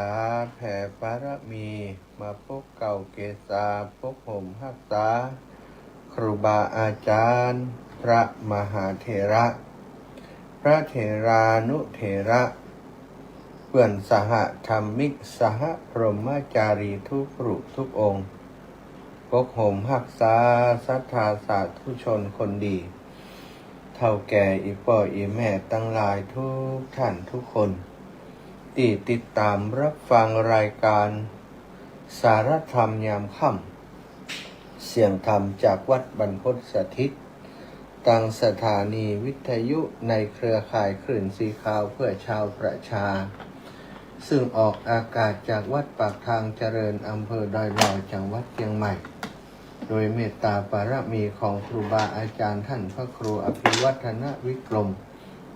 าแผ่บารมีมาพบเก่าเกษาพบห่มหักษาครูบาอาจารย์พระมหาเถระพระเถรานุเถระเพื่อนสหธรรมิกสหพรหมจารีทุกรูปทุกองค์พบห่มหักษาศรัทธาสาธุชนคนดีเท่าแก่อีพ่ออีแม่ตั้งหลายทุกท่านทุกคนที่ติดตามรับฟังรายการสารธรรมยามค่ำเสียงธรรมจากวัดบรรพตสถิตตั้งสถานีวิทยุในเครือข่ายคลื่นสีขาวเพื่อชาวประชาซึ่งออกอากาศจากวัดปากทางเจริญอำเภอดอยหล่อจังหวัดเชียงใหม่โดยเมตตาบารมีของครูบาอาจารย์ท่านพระครูอภิวัฒนวิกรม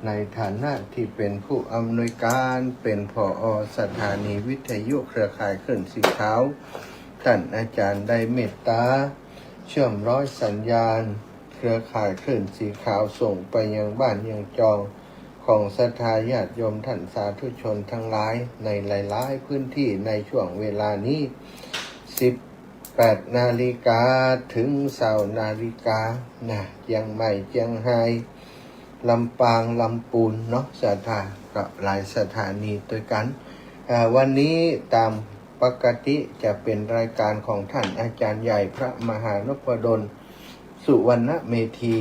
ในฐานะที่เป็นผู้อำนวยการเป็นผอ.สถานีวิทยุเครือข่ายคลื่นสีขาวท่านอาจารย์ได้เมตตาเชื่อมร้อยสัญญาณเครือข่ายคลื่นสีขาวส่งไปยังบ้านยังจองของศรัทธาญาติโยมท่านสาธุชนทั้งหลายในหลายๆพื้นที่ในช่วงเวลานี้18 นาฬิกาถึง20 นาฬิกานะเชียงใหม่เชียงรายลำปางลำพูนเนาะศรัทธาก็หลายสถานีด้วยกันวันนี้ตามปกติจะเป็นรายการของท่านอาจารย์ใหญ่พระมหานพดลสุวรรณเมธี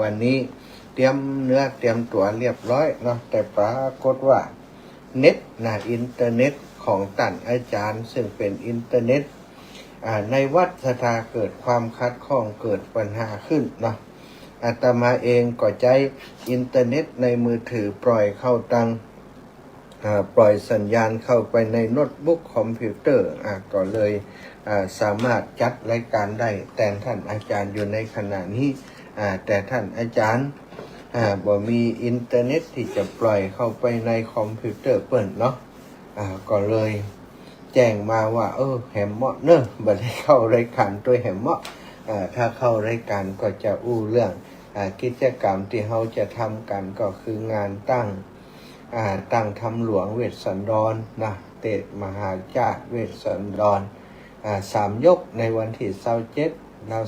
วันนี้เตรียมเนื้อเตรียมตัวเรียบร้อยเนาะแต่ปรากฏว่าเน็ตอินเทอร์เน็ตของท่านอาจารย์ซึ่งเป็นอินเทอร์เน็ตในวัดศรัทธาเกิดความคัดข้องเกิดปัญหาขึ้นเนาะอาตมาเองก็ใช้อินเทอร์เน็ตในมือถือปล่อยเข้าปล่อยสัญญาณเข้าไปในโน้ตบุ๊กคอมพิวเตอร์ก็เลยสามารถจัดรายการได้แต่ท่านอาจารย์อยู่ในขณะนี้แต่ท่านอาจารย์บ่มีอินเทอร์เน็ตที่จะปล่อยเข้าไปในคอมพิวเตอร์เปิ่นเนาะก็เลยแจ้งมาว่าแหมเหมาะเนอะบ่ได้เข้ารายการตัวแหมเหมาะถ้าเข้ารายการก็จะอู้เรื่องกิจกรรมที่เราจะทำกันก็คืองานตั้งธรรมหลวงเวสสันดรนะเตะมหาจาตุเวสสันดร3 ยกในวันที่27แล้ว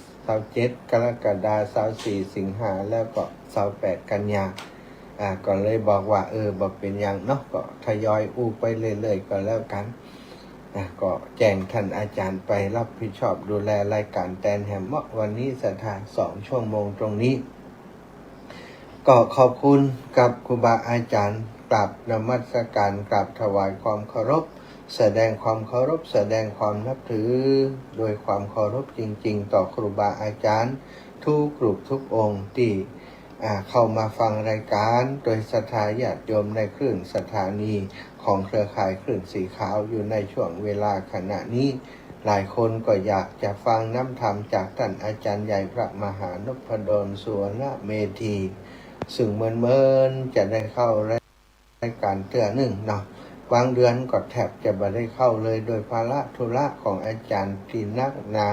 27 กรกฎาคม24 สิงหาแล้วก็28 กันยาก็เลยบอกว่าบอกเป็นอย่างเนาะก็ทยอยอู้ไปเรื่อยๆก็แล้วกันก็แจ้งท่านอาจารย์ไปรับผิดชอบดูแลรายการแตนแฮมเมาะวันนี้สถาน2 ชั่วโมงตรงนี้ก็ขอบคุณกับครูบาอาจารย์กราบนมัสการกราบถวายความเคารพแสดงความเคารพแสดงความนับถือโดยความเคารพจริงๆต่อครูบาอาจารย์ทุกรูปทุกองค์ที่เข้ามาฟังรายการโดยศรัทธาญาติโยมในคลื่นสถานีของเครือข่ายคลื่นสีขาวอยู่ในช่วงเวลาขณะนี้หลายคนก็อยากจะฟังน้ำธรรมจากท่านอาจารย์ใหญ่พระมหานพดลสุวรรณเมธีซึ่งเมินจะได้เข้ารายการเตือนหนึ่งเนาะบางเดือนก็แทบจะไม่ได้เข้าเลยโดยภาระธุระของอาจารย์ที่นักหนา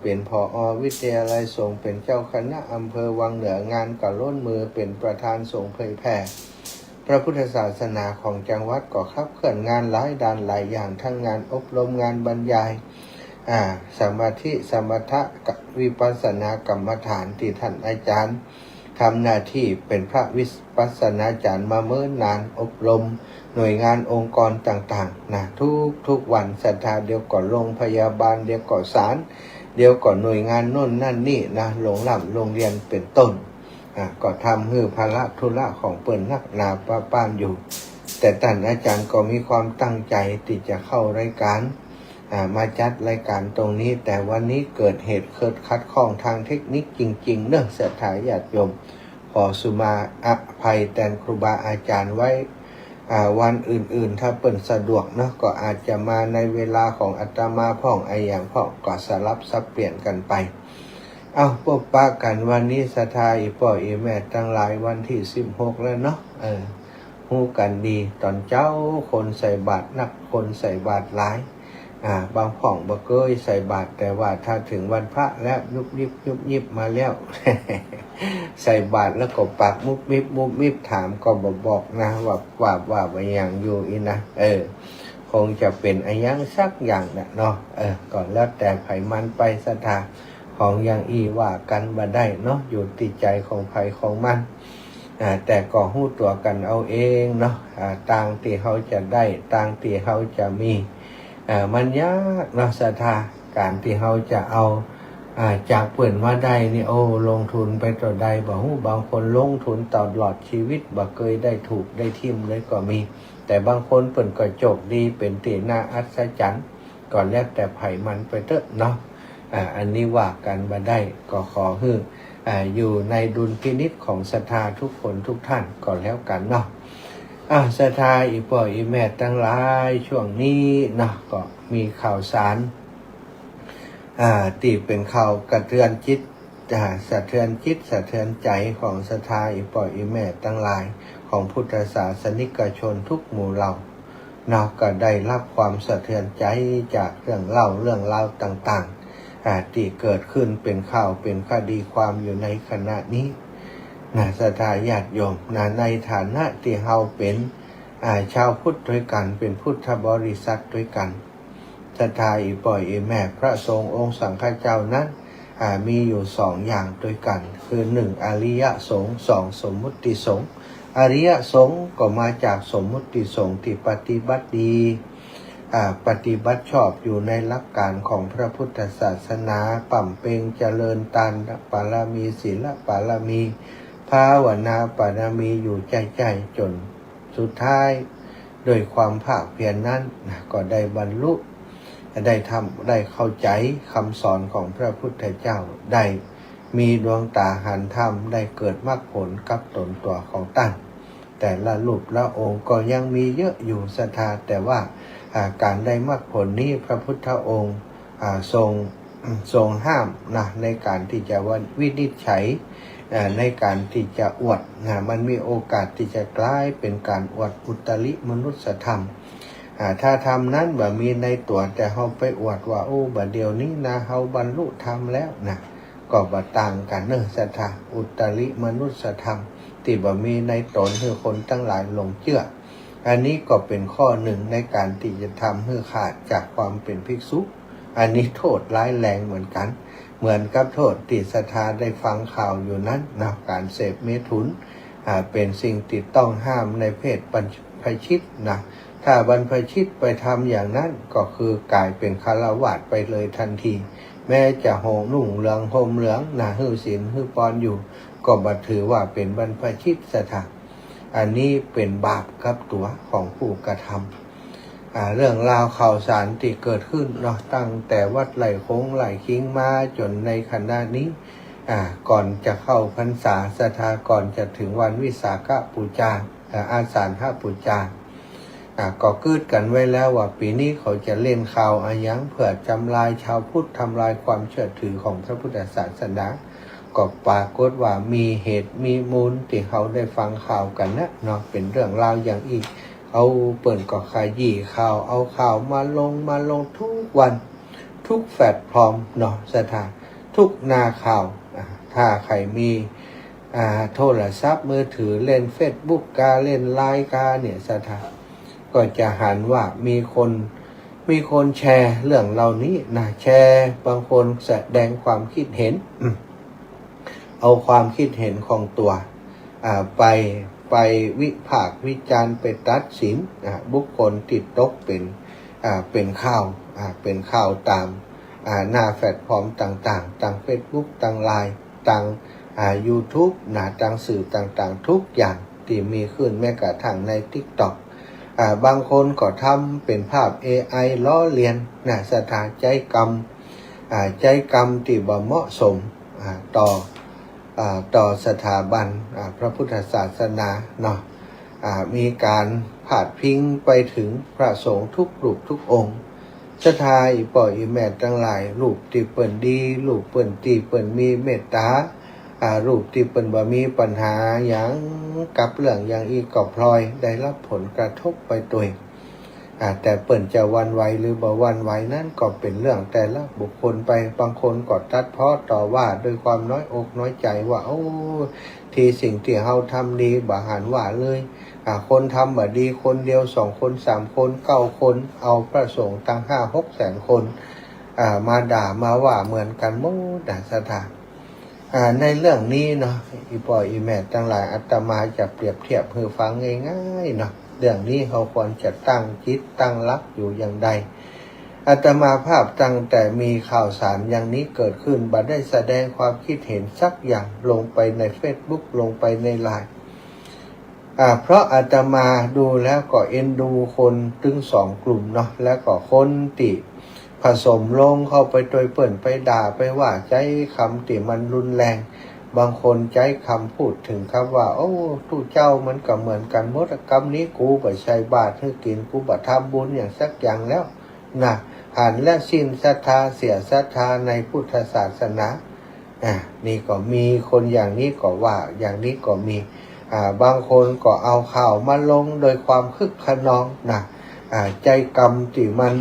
เป็นผอ.วิทยาลัยสงฆ์เป็นเจ้าคณะอำเภอวังเหนืองานก็ล้นมือเป็นประธานสงฆ์เผยแผ่พระพุทธศาสนาของจังหวัดก็ขับเคลื่อนงานหลายด้านหลายอย่างทั้งงานอบรมงานบรรยายสมาธิสมถะกับวิปัสสนากรรมฐานที่ท่านอาจารย์ทำหน้าที่เป็นพระวิปัสสนาจารย์มาเมื่อนานอบรมหน่วยงานองค์กรต่างๆทุกวันศรัทธาเดียวก่อนโรงพยาบาลเดียวก่อนศาลเดียวก่อนหน่วยงานโน่นนั่นนี่โรงเรียนเป็นต้นก็ทำให้ภาระธุระของเปิ่นนักหนาป้านอยู่แต่ท่านอาจารย์ก็มีความตั้งใจที่จะเข้ารายการมาจัดรายการตรงนี้แต่วันนี้เกิดเหตุขัดข้องทางเทคนิคจริงๆเนื่องศรัทธาญาติโยมขอสุมาอภัยแทนครูบาอาจารย์ไว้วันอื่นๆถ้าเปิ่นสะดวกเนาะก็อาจจะมาในเวลาของอาตมาพ่องอย่างพ่องก็สลับสับเปลี่ยนกันไปพบปะกันวันนี้ศรัทธาอีพ่ออีแม่ตั้งหลายวันที่16แล้วเนาะฮู้กันดีตอนเจ้าคนใส่บาตรนักคนใส่บาตรหลาย บางผ่องบ่เคยใส่บาตรแต่ว่าถ้าถึงวันพระแล้วยุบยิบมาแล้ว ใส่บาตรแล้วก็ปากมุบมิบถามก็บอกนะว่าอย่างอยู่อีนะคงจะเป็นอะไรยังสักอย่างนะเนาะก่อนแล้วแต่ไผมันไปศรัทธาของอย่างอีว่ากันบ่ได้เนาะอยู่ติดใจของไผของมันแต่ก็หู้ตัวกันเอาเองเนาะต่างที่เขาจะได้ต่างที่เขาจะมีมันยากเนาะศรัทธาการที่เขาจะเอาจากเปิ่นมาได้นี่ลงทุนไปต่อใดบ่ฮู้บางคนลงทุนตลอดชีวิตบ่เคยได้ถูกได้ทิ่มเลยก็มีแต่บางคนเปิ่นก็โชคดีเป็นที่น่าอัศจรรย์ก่อนแล้วแต่ไผมันไปเถอะเนาะอันนี้ว่ากันบ่ได้ก็ขอให้อยู่ในดุลพินิจของศรัทธาทุกคนทุกท่านก็แล้วกันเนาะศรัทธาอีพ่ออีแม่ทั้งหลายช่วงนี้เนาะก็มีข่าวสารที่เป็นข่าวกระเทือนจิตสะเทือนจิตสะเทือนใจของศรัทธาอีพ่ออีแม่ทั้งหลายของพุทธศาสนิกชนทุกหมู่เหล่าก็ได้รับความสะเทือนใจจากเรื่องเล่าต่างๆที่เกิดขึ้นเป็นข่าวเป็นคดีความอยู่ในขณะนี้ศรัทธาญาติโยมในฐานะที่เราเป็นชาวพุทธด้วยกันเป็นพุทธบริษัทด้วยกันศรัทธาอีพ่ออีแม่พระสงฆ์องค์สังฆเจ้านั้นมีอยู่สองอย่างด้วยกันคือหนึ่งอริยสงฆ์สองสมมุติสงฆ์อริยสงฆ์ก็มาจากสมมุติสงฆ์ที่ปฏิบัติดีปฏิบัติชอบอยู่ในหลักการของพระพุทธศาสนาปั่มเปงเจริญตานปารมีศีลปารมีภาวนาปารมีอยู่ใจจนสุดท้ายโดยความภาคเพียรนั้นก็ได้บรรลุได้เข้าใจคำสอนของพระพุทธเจ้าได้มีดวงตาหันธรรมได้เกิดมรรคผลกับตนตัวของตั้งแต่ละรูปละองค์ก็ยังมีเยอะอยู่ศรัทธาแต่ว่าการได้มรรคผลนี้พระพุทธองค์ทรงห้ามในการที่จะวินิจฉัยในการที่จะอวดมันมีโอกาสที่จะกลายเป็นการอวดอุตริมนุสธรรมถ้าทำนั้นบ่มีในตัวแต่เฮาไปอวดว่าบัดเดี๋ยวนี้เฮาบรรลุธรรมแล้วก็บ่ต่างกันเนอะศรัทธาอุตริมนุสธรรมที่บ่มีในตนให้คนทั้งหลายหลงเชื่ออันนี้ก็เป็นข้อหนึ่งในการที่จะทำให้ขาดจากความเป็นภิกษุอันนี้โทษร้ายแรงเหมือนกันเหมือนกับโทษที่ศรัทธาได้ฟังข่าวอยู่นั้นการเสพเมถุนเป็นสิ่งที่ต้องห้ามในเพศบรรพชิตถ้าบรรพชิตไปทำอย่างนั้นก็คือกลายเป็นฆราวาสไปเลยทันทีแม้จะนุ่งเหลืองห่มเหลืองหื้อศีลหื้อปอนอยู่ก็บ่ถือว่าเป็นบรรพชิตศรัทธาอันนี้เป็นบาปกับตัวของผู้กระทำเรื่องราวข่าวสารที่เกิดขึ้นตั้งแต่วัดไหลโค้งไหลคิงมาจนในขณะนี้ก่อนจะเข้าพรรษาศรัทธาก่อนจะถึงวันวิสาขบูชาอาสาฬหบูชาก็กึดกันไว้แล้วว่าปีนี้เขาจะเล่นข่าวอะไรยังเพื่อทำลายชาวพุทธทำลายความเชื่อถือของพระพุทธศาสนาก็ปรากฏว่ามีเหตุมีมูลที่เขาได้ฟังข่าวกันเป็นเรื่องราวอย่างอีกเอาเปิ่นก็ขยี้ข่าวเอาข่าวมาลงทุกวันทุกแพลตฟอร์มศรัทธาทุกหน้าข่าวถ้าใครมีโทรศัพท์มือถือเล่น Facebook เล่นไลน์เนี่ยศรัทธาก็จะหันว่ามีคนแชร์เรื่องเหล่านี้แชร์บางคนแสดงความคิดเห็นเอาความคิดเห็นของตัวไปวิพากษ์วิจารณ์ไปตัดสินบุคคลที่ตกเป็นข่าวตามหน้าแพลตฟอร์มต่างๆต่าง Facebook ต่างไลน์ต่างYouTube ต่างสื่อต่างๆทุกอย่างที่มีขึ้นแม้กระทั่งใน TikTokบางคนก็ทำเป็นภาพ AI ล้อเลียนสถานใจกรรมที่บ่เหมาะสมต่อสถาบันพระพุทธศาสนามีการพาดพิงไปถึงพระสงฆ์ทุกรูปทุกองค์ศรัทธาอีพ่ออีแม่ทั้งหลายรูปที่เปิ้นดีรูปเปิ้นที่เปิ้นมีเมตตารูปที่เปิ้นบ่มีปัญหาอย่างกับเรื่องอย่างอีกก็พลอยได้รับผลกระทบไปตัว แต่เปิ่นจะหวั่นไหวหรือบ่หวั่นไหวนั่นก็เป็นเรื่องแต่ละบุคคลไปบางคนก็ตัดพ้อต่อว่าด้วยความน้อยอกน้อยใจว่าโอ้ที่สิ่งที่เฮาทำดีบ่หันว่าเลยคนทำบ่ดีคนเดียว2 คน3 คน9 คนเอาพระสงฆ์ตั้ง5-6 แสนคนมาด่ามาว่าเหมือนกันหมดสถานในเรื่องนี้เนาะอีปอยอีแม่ทั้งหลายอาตมาจะเปรียบเทียบให้ฟังง่ายๆเนาะเรื่องนี้เขาควรจะตั้งจิตตั้งรักอยู่อย่างใดอาตมาภาพตั้งแต่มีข่าวสารอย่างนี้เกิดขึ้นบัดได้แสดงความคิดเห็นสักอย่างลงไปใน Facebook ลงไปในไลน์เพราะอาตมาดูแล้วก็เอ็นดูคนถึง2 กลุ่มเนาะแล้วก็คนติผสมลงเข้าไปโดยเปิ่นไปด่าไปว่าใจคำติมันรุนแรงบางคนใจคำพูดถึงครับว่าโอ้ทุกเจ้ามันก็เหมือนกันหมดกรรมนี้กูบ่ใช้บาตรให้กินกูบ่ทำบุญอย่างสักอย่างแล้วนะหันและสิ้นศรัทธาเสียศรัทธาในพุทธศาสนานี่ก็มีคนอย่างนี้ก็ว่าอย่างนี้ก็มีบางคนก็เอาข่าวมาลงโดยความคึกขนองนะใจกรรมที่มัน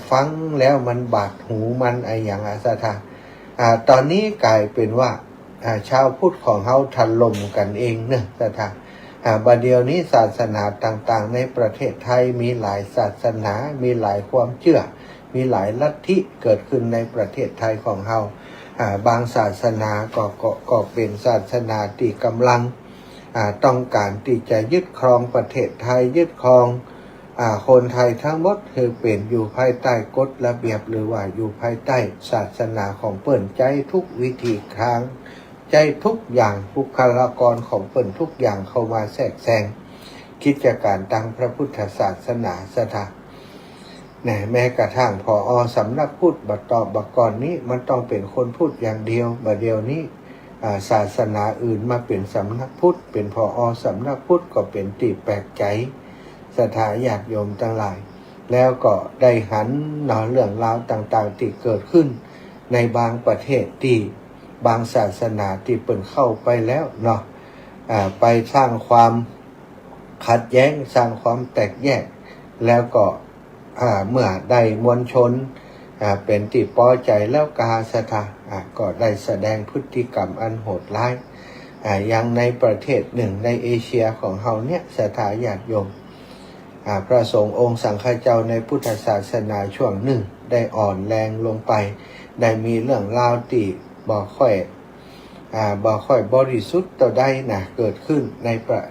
ฟังแล้วมันบาดหูมันอย่างศรัทธาตอนนี้กลายเป็นว่าชาวพุทธของเขาถล่มกันเองเนี่ยศรัทธาบัดเดี๋ยวนี้ศาสนาต่างๆในประเทศไทยมีหลายศาสนามีหลายความเชื่อมีหลายลัทธิเกิดขึ้นในประเทศไทยของเราบางศาสนาก็เป็นศาสนาที่กำลังต้องการที่จะยึดครองประเทศไทยยึดครองคนไทยทั้งหมดคือเป็นอยู่ภายใต้กฎระเบียบหรือว่าอยู่ภายใต้ศาสนาของเปิ่นใจทุกวิธีทางใจทุกอย่างบุคลากรของเปิ่นทุกอย่างเข้ามาแทรกแซงกิจการทางพระพุทธศาสนาสถานแม้กระทั่งผอ.สำนักพุทธบัดตอบบัดก่อนนี้มันต้องเป็นคนพูดอย่างเดียวบัดเดียวนี้ศาสนาอื่นมาเป็นสำนักพุทธเป็นผอ.สำนักพุทธก็เป็นตีแปลกใจศรัทธาญาติโยมทั้งหลายแล้วก็ได้หันเรื่องราวต่างๆที่เกิดขึ้นในบางประเทศที่บางศาสนาที่เปิ่นเข้าไปแล้วเนาะไปสร้างความขัดแย้งสร้างความแตกแยกแล้วก็เมื่อได้มวลชนเป็นที่พอใจแล้วกาศรัทธาก็ได้แสดงพฤติกรรมอันโหดร้ายอย่างในประเทศหนึ่งในเอเชียของเราเนี่ยศรัทธาญาติโยมพระสงฆ์องค์สังฆเจ้าในพุทธศาสนาช่วงหนึ่งได้อ่อนแรงลงไปได้มีเรื่องราวที่บ่ค่อยบริสุทธิ์ต่อได้เกิดขึ้น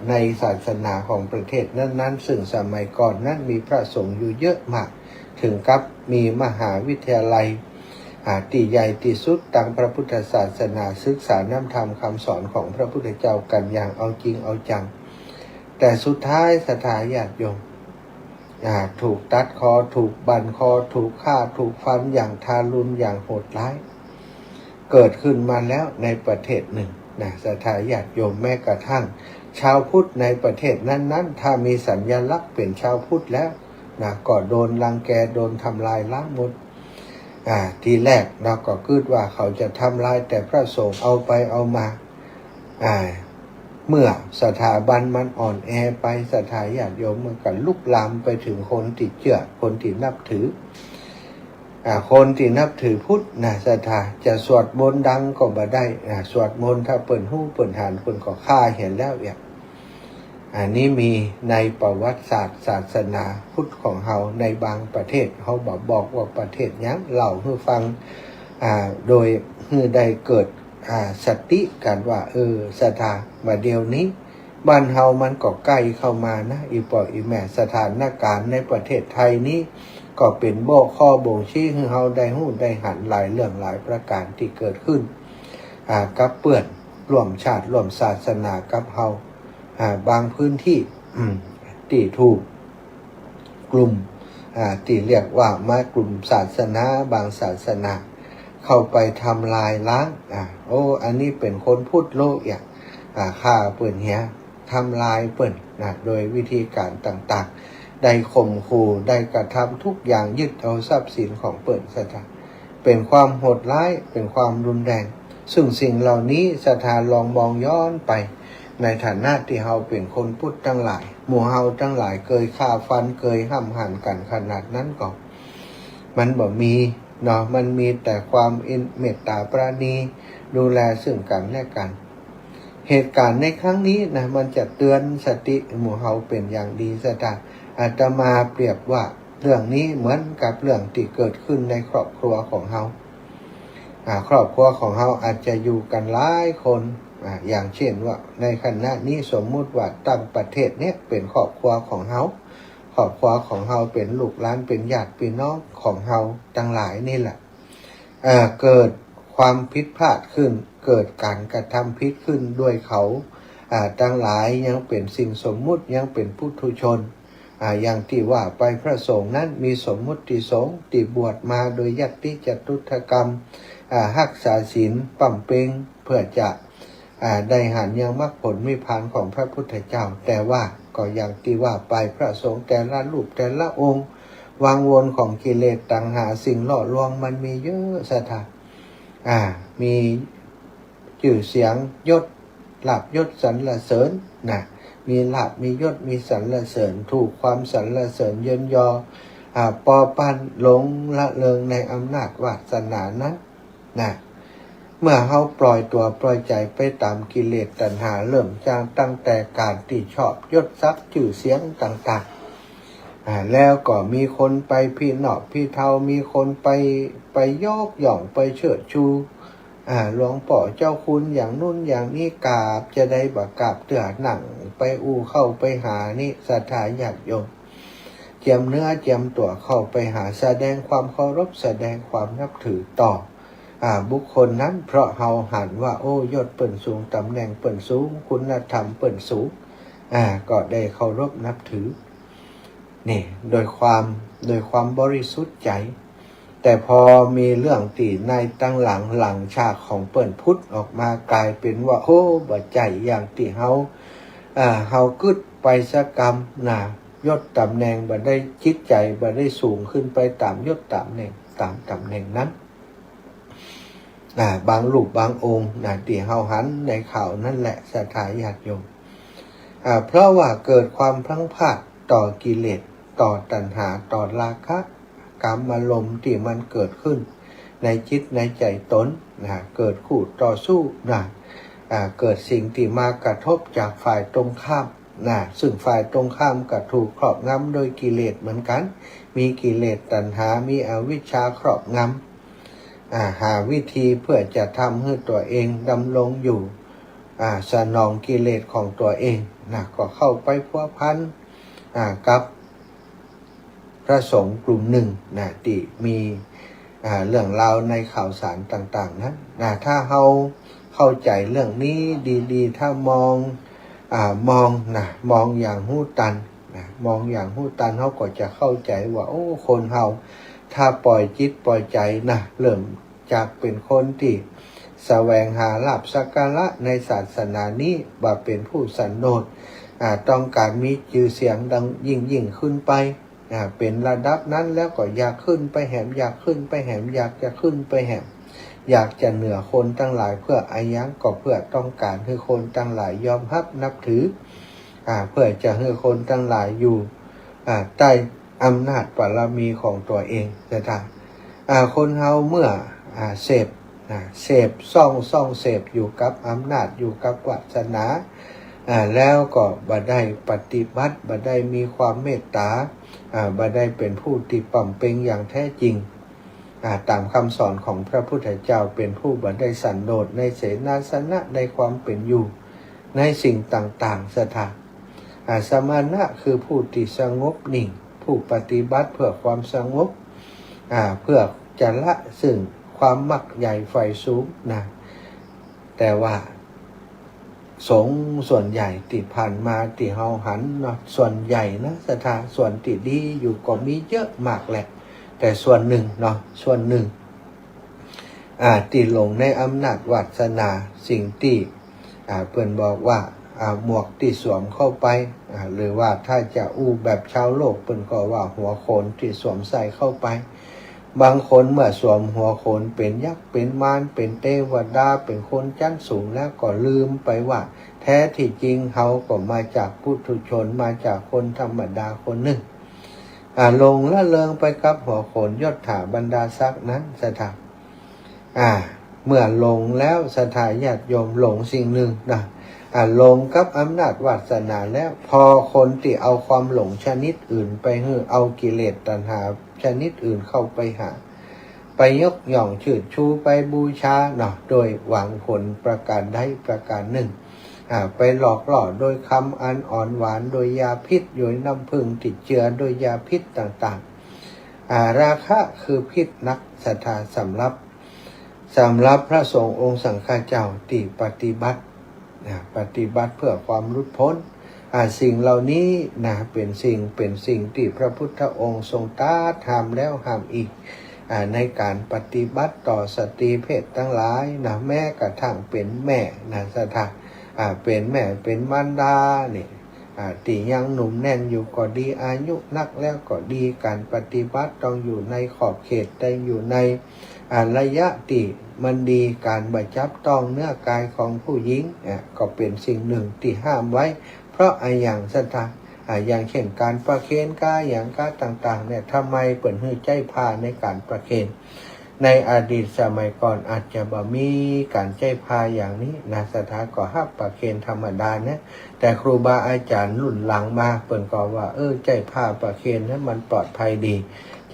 ในศาสนาของประเทศนั้นๆซึ่งสมัยก่อนนั้นมีพระสงฆ์อยู่เยอะมากถึงกับมีมหาวิทยาลัยที่ใหญ่ที่สุดทางพระพุทธศาสนาศึกษาน้ำธรรมคำสอนของพระพุทธเจ้ากันอย่างเอาจริงเอาจังแต่สุดท้ายศรัทธาญาติโยมถูกตัดคอถูกบั่นคอถูกฆ่าถูกฟันอย่างทารุณอย่างโหดร้ายเกิดขึ้นมาแล้วในประเทศหนึ่งศรัทธาญาติโยมแม้กระทั่งชาวพุทธในประเทศนั้นๆถ้ามีสัญลักษณ์เป็นชาวพุทธแล้วก็โดนรังแกโดนทำลายล้างหมดทีแรกเราก็คิดว่าเขาจะทำลายแต่พระสงฆ์เอาไปเอามาเมื่อสถาบันมันอ่อนแอไปศรัทธาญาติโยมมันก็ลุกลามไปถึงคนที่เชื่อคนที่นับถือคนที่นับถือพุทธศรัทธาจะสวดมนต์ดังก็บ่ได้สวดมนต์ถ้าเปิ่นหู้เปิ่นหานเปิ่นก็ฆ่าเห็นแล้วอันนี้มีในประวัติศาสตร์ศาสนาพุทธของเราในบางประเทศเขาบอกว่าประเทศยังเล่าให้ฟังโดยได้เกิดสติกันว่าศรัทธามาเดียวนี้บ้านเฮามันก็ใกล้เข้ามานะอีปออีแม่สถานการณ์ในประเทศไทยนี้ก็เป็นข้อบ่งชี้ให้เฮาได้หู้ได้หันหลายเรื่องหลายประการที่เกิดขึ้นกับเปื้อนร่วมชาติร่วมศาสนากับเฮาบางพื้นที่ที่ถูกกลุ่มที่เรียกว่ามากลุ่มศาสนาบางศาสนาเข้าไปทำลายล้างอันนี้เป็นคนพูดโลกฆ่าเปิ่นเหี้ยทำลายเปิ่นโดยวิธีการต่างๆได้ข่มขู่ได้กระทำทุกอย่างยึดเอาทรัพย์สินของเปิ่นศรัทธาเป็นความโหดร้ายเป็นความรุนแรงซึ่งสิ่งเหล่านี้ศรัทธาลองมองย้อนไปในฐานะที่เราเป็นคนพุทธทั้งหลาย หมู่เฮาทั้งหลายเคยฆ่าฟันเคยห้ำหั่นกันขนาดนั้นก็มันบ่มีเนาะมันมีแต่ความเมตตาปราณีดูแลซึ่งกันและกันเหตุการณ์ในครั้งนี้นะมันจะเตือนสติหมู่เฮาเป็นอย่างดีซะได้อาตมาเปรียบว่าเรื่องนี้เหมือนกับเรื่องที่เกิดขึ้นในครอบครัวของเฮาครอบครัวของเฮาอาจจะอยู่กันหลายคนอย่างเช่นว่าในขณะนี้สมมุติว่าต่างประเทศเนี่ยเป็นครอบครัวของเฮาครอบครัวของเฮาเป็นลูกหลานเป็นญาติพี่น้องของเฮาทั้งหลายนี่แหละเกิดความผิดพลาดขึ้นเกิดการกระทำผิดขึ้นด้วยเขาทั้งหลายยังเป็นสิ่งสมมุติยังเป็นปุถุชนอย่างที่ว่าไปพระสงฆ์นั้นมีสมมุติสงฆ์ที่บวชมาโดยยัตติจตุถกรรมรักษาศีลปั่มเปงเพื่อจะได้หันยังมรรคผลนิพพานของพระพุทธเจ้าแต่ว่าก็อย่างที่ว่าไปพระสงฆ์แต่ละรูปแต่ละองค์วางวนของกิเลสตัณหาสิ่งหล่อลวงมันมีเยอะสถานมีชื่อเสียงยศลาภยศสรรเสริญมีลาภมียศมีสรรเสริญถูกความสรรเสริญเยินยอปอปั้นหลงละเลงในอำนาจวาสนานั้นเมื่อเขาปล่อยตัวปล่อยใจไปตามกิเลสตัณหาเริ่มจากตั้งแต่การที่ชอบยศทรัพย์ชื่อเสียงต่างๆแล้วก็มีคนไปพี่นอกพี่เทามีคนไปยกย่องไปเชิดชูหลวงพ่อเจ้าคุณอย่างนู้นอย่างนี้กราบจะได้บักกราบเตือหนังไปเข้าไปหานี่ศรัทธาญาติโยมเจียมเนื้อเจียมตัวเข้าไปหาแสดงความเคารพแสดงความนับถือต่อบุคคลนั้นเพราะเฮาหันว่าโอ้ยศเปิ่นสูงตำแหน่งเปิ่นสูงคุณธรรมเปิ่นสูงก็ได้เคารพนับถือนี่โดยความบริสุทธิ์ใจแต่พอมีเรื่องตีในตั้งหลังฉากของเปิ่นพุทธออกมากลายเป็นว่าโอ้บ่ใจอย่างที่เฮากึดไปสักกรรมยศตำแหน่งบ่ได้จิตใจบ่ได้สูงขึ้นไปตามยศตำแหน่งตามตำแหน่งนั้นบางรูปบางองค์ที่เฮาหันในข่าวนั่นแหละศรัทธาญาติโยมเพราะว่าเกิดความพลั้งพลาดต่อกิเลสต่อตัณหาต่อราคะกามอารมณ์ที่มันเกิดขึ้นในจิตในใจตนเกิดคู่ต่อสู้เกิดสิ่งที่มากระทบจากฝ่ายตรงข้ามซึ่งฝ่ายตรงข้ามก็ถูกครอบงำโดยกิเลสเหมือนกันมีกิเลสตัณหามีอวิชชาครอบงำหาวิธีเพื่อจะทำให้ตัวเองดำรงอยู่สนองกิเลสของตัวเองก็เข้าไปพัวพันกับพระสงฆ์กลุ่มหนึ่งที่มีเรื่องราวในข่าวสารต่างๆนั้นถ้าเราเข้าใจเรื่องนี้ดีๆถ้ามองอย่างหู้ตันมองอย่างหู้ตันเขาก็จะเข้าใจว่าโอ้คนเราถ้าปล่อยจิตปล่อยใจเริ่มจากเป็นคนที่แสวงหาลาภสักการะในศาสนานี้ว่าเป็นผู้สันโดษต้องการมีชื่อเสียงดังยิ่งขึ้นไปเป็นระดับนั้นแล้วก็อยากขึ้นไปแหมอยากขึ้นไปแหมอยากจะขึ้นไปแหมอยากจะเหนือคนตั้งหลายเพื่ออายังก็เพื่อต้องการให้คนตั้งหลายยอมรับนับถือเพื่อจะให้คนตั้งหลายอยู่ใต้อำนาจบารมีของตัวเองคนเฮาเมื่อเสพซ่องเสพอยู่กับอำนาจอยู่กับวาสนาแล้วก็บ่ได้ปฏิบัติบ่ได้มีความเมตตาบ่ได้เป็นผู้ที่ปั่มเปงอย่างแท้จริงตามคำสอนของพระพุทธเจ้าเป็นผู้บ่ได้สันโดษในเสนาสนะในความเป็นอยู่ในสิ่งต่างๆสถานสมณะคือผู้ที่สงบนิ่งผู้ปฏิบัติเพื่อความสงบเพื่อจะละซึ่งความมักใหญ่ไฟสูงแต่ว่าสงฆ์ส่วนใหญ่ที่ผ่านมาที่เฮาหันส่วนใหญ่ศรัทธาส่วนที่ดีอยู่ก็มีเยอะมากแหละแต่ส่วนหนึ่งส่วนหนึ่งที่หลงในอำนาจวาสนาสิ่งที่เพิ่นบอกว่าหมวกที่สวมเข้าไปหรือว่าถ้าจะแบบชาวโลกเพิ่นก็ว่าหัวโขนที่สวมใส่เข้าไปบางคนเมื่อสวมหัวโขนเป็นยักษ์เป็นมารเป็นเทวดาเป็นคนชั้นสูงแล้วก็ลืมไปว่า แท้ที่จริงเขาก็มาจากปุถุชนมาจากคนธรรมดาคนหนึ่งหลงละเลงไปกับหัวโขนยศถาบรรดาศักดิ์นั้นสถาเมื่อหลงแล้วสถาญาติโยมหลงสิ่งหนึ่งนะหลงกับอำนาจวาสนาแล้วพอคนที่เอาความหลงชนิดอื่นไปเอากิเลสตัณหาชนิดอื่นเข้าไปหาไปยกย่องชื่อชูไปบูชาเนาะโดยหวังผลประการใดประการหนึ่งไปหลอกล่อโดยคำอันอ่อนหวานโดยยาพิษโดยน้ำผึ้งติดเชื้อโดยยาพิษต่างๆราคะคือพิษนักศรัทธาสำหรับพระสงฆ์องค์สังฆเจ้าที่ปฏิบัติเพื่อความหลุดพ้นสิ่งเหล่านี้เป็นสิ่งที่พระพุทธองค์ทรงตรัสห้ามแล้วห้ามอีกในการปฏิบัติต่อสตรีเพศทั้งหลายแม้กระทั่งเป็นแม่ศรัทธาเป็นแม่เป็นมารดาเนี่ยที่ยังหนุ่มแน่นอยู่ก็ดีอายุนักแล้วก็ดีการปฏิบัติต้องอยู่ในขอบเขตได้อยู่ในระยะที่มันดีการบังคับต้องเนื้อกายของผู้หญิงก็เป็นสิ่งหนึ่งที่ห้ามไว้เพราะอย่างศรัทธาอย่างเช่นการประเคนกายอย่างการต่างๆเนี่ยทำไมเปิดให้ใจพาในการประเคนในอดีตสมัยก่อนอาจจะบ่มีการใจพาอย่างนี้ศรัทธาก็ห้ามประเคนธรรมดาเนี่ยแต่ครูบาอาจารย์รุ่นหลังมาเปิดก็ว่าใจพาประเคนนั้นมันปลอดภัยดี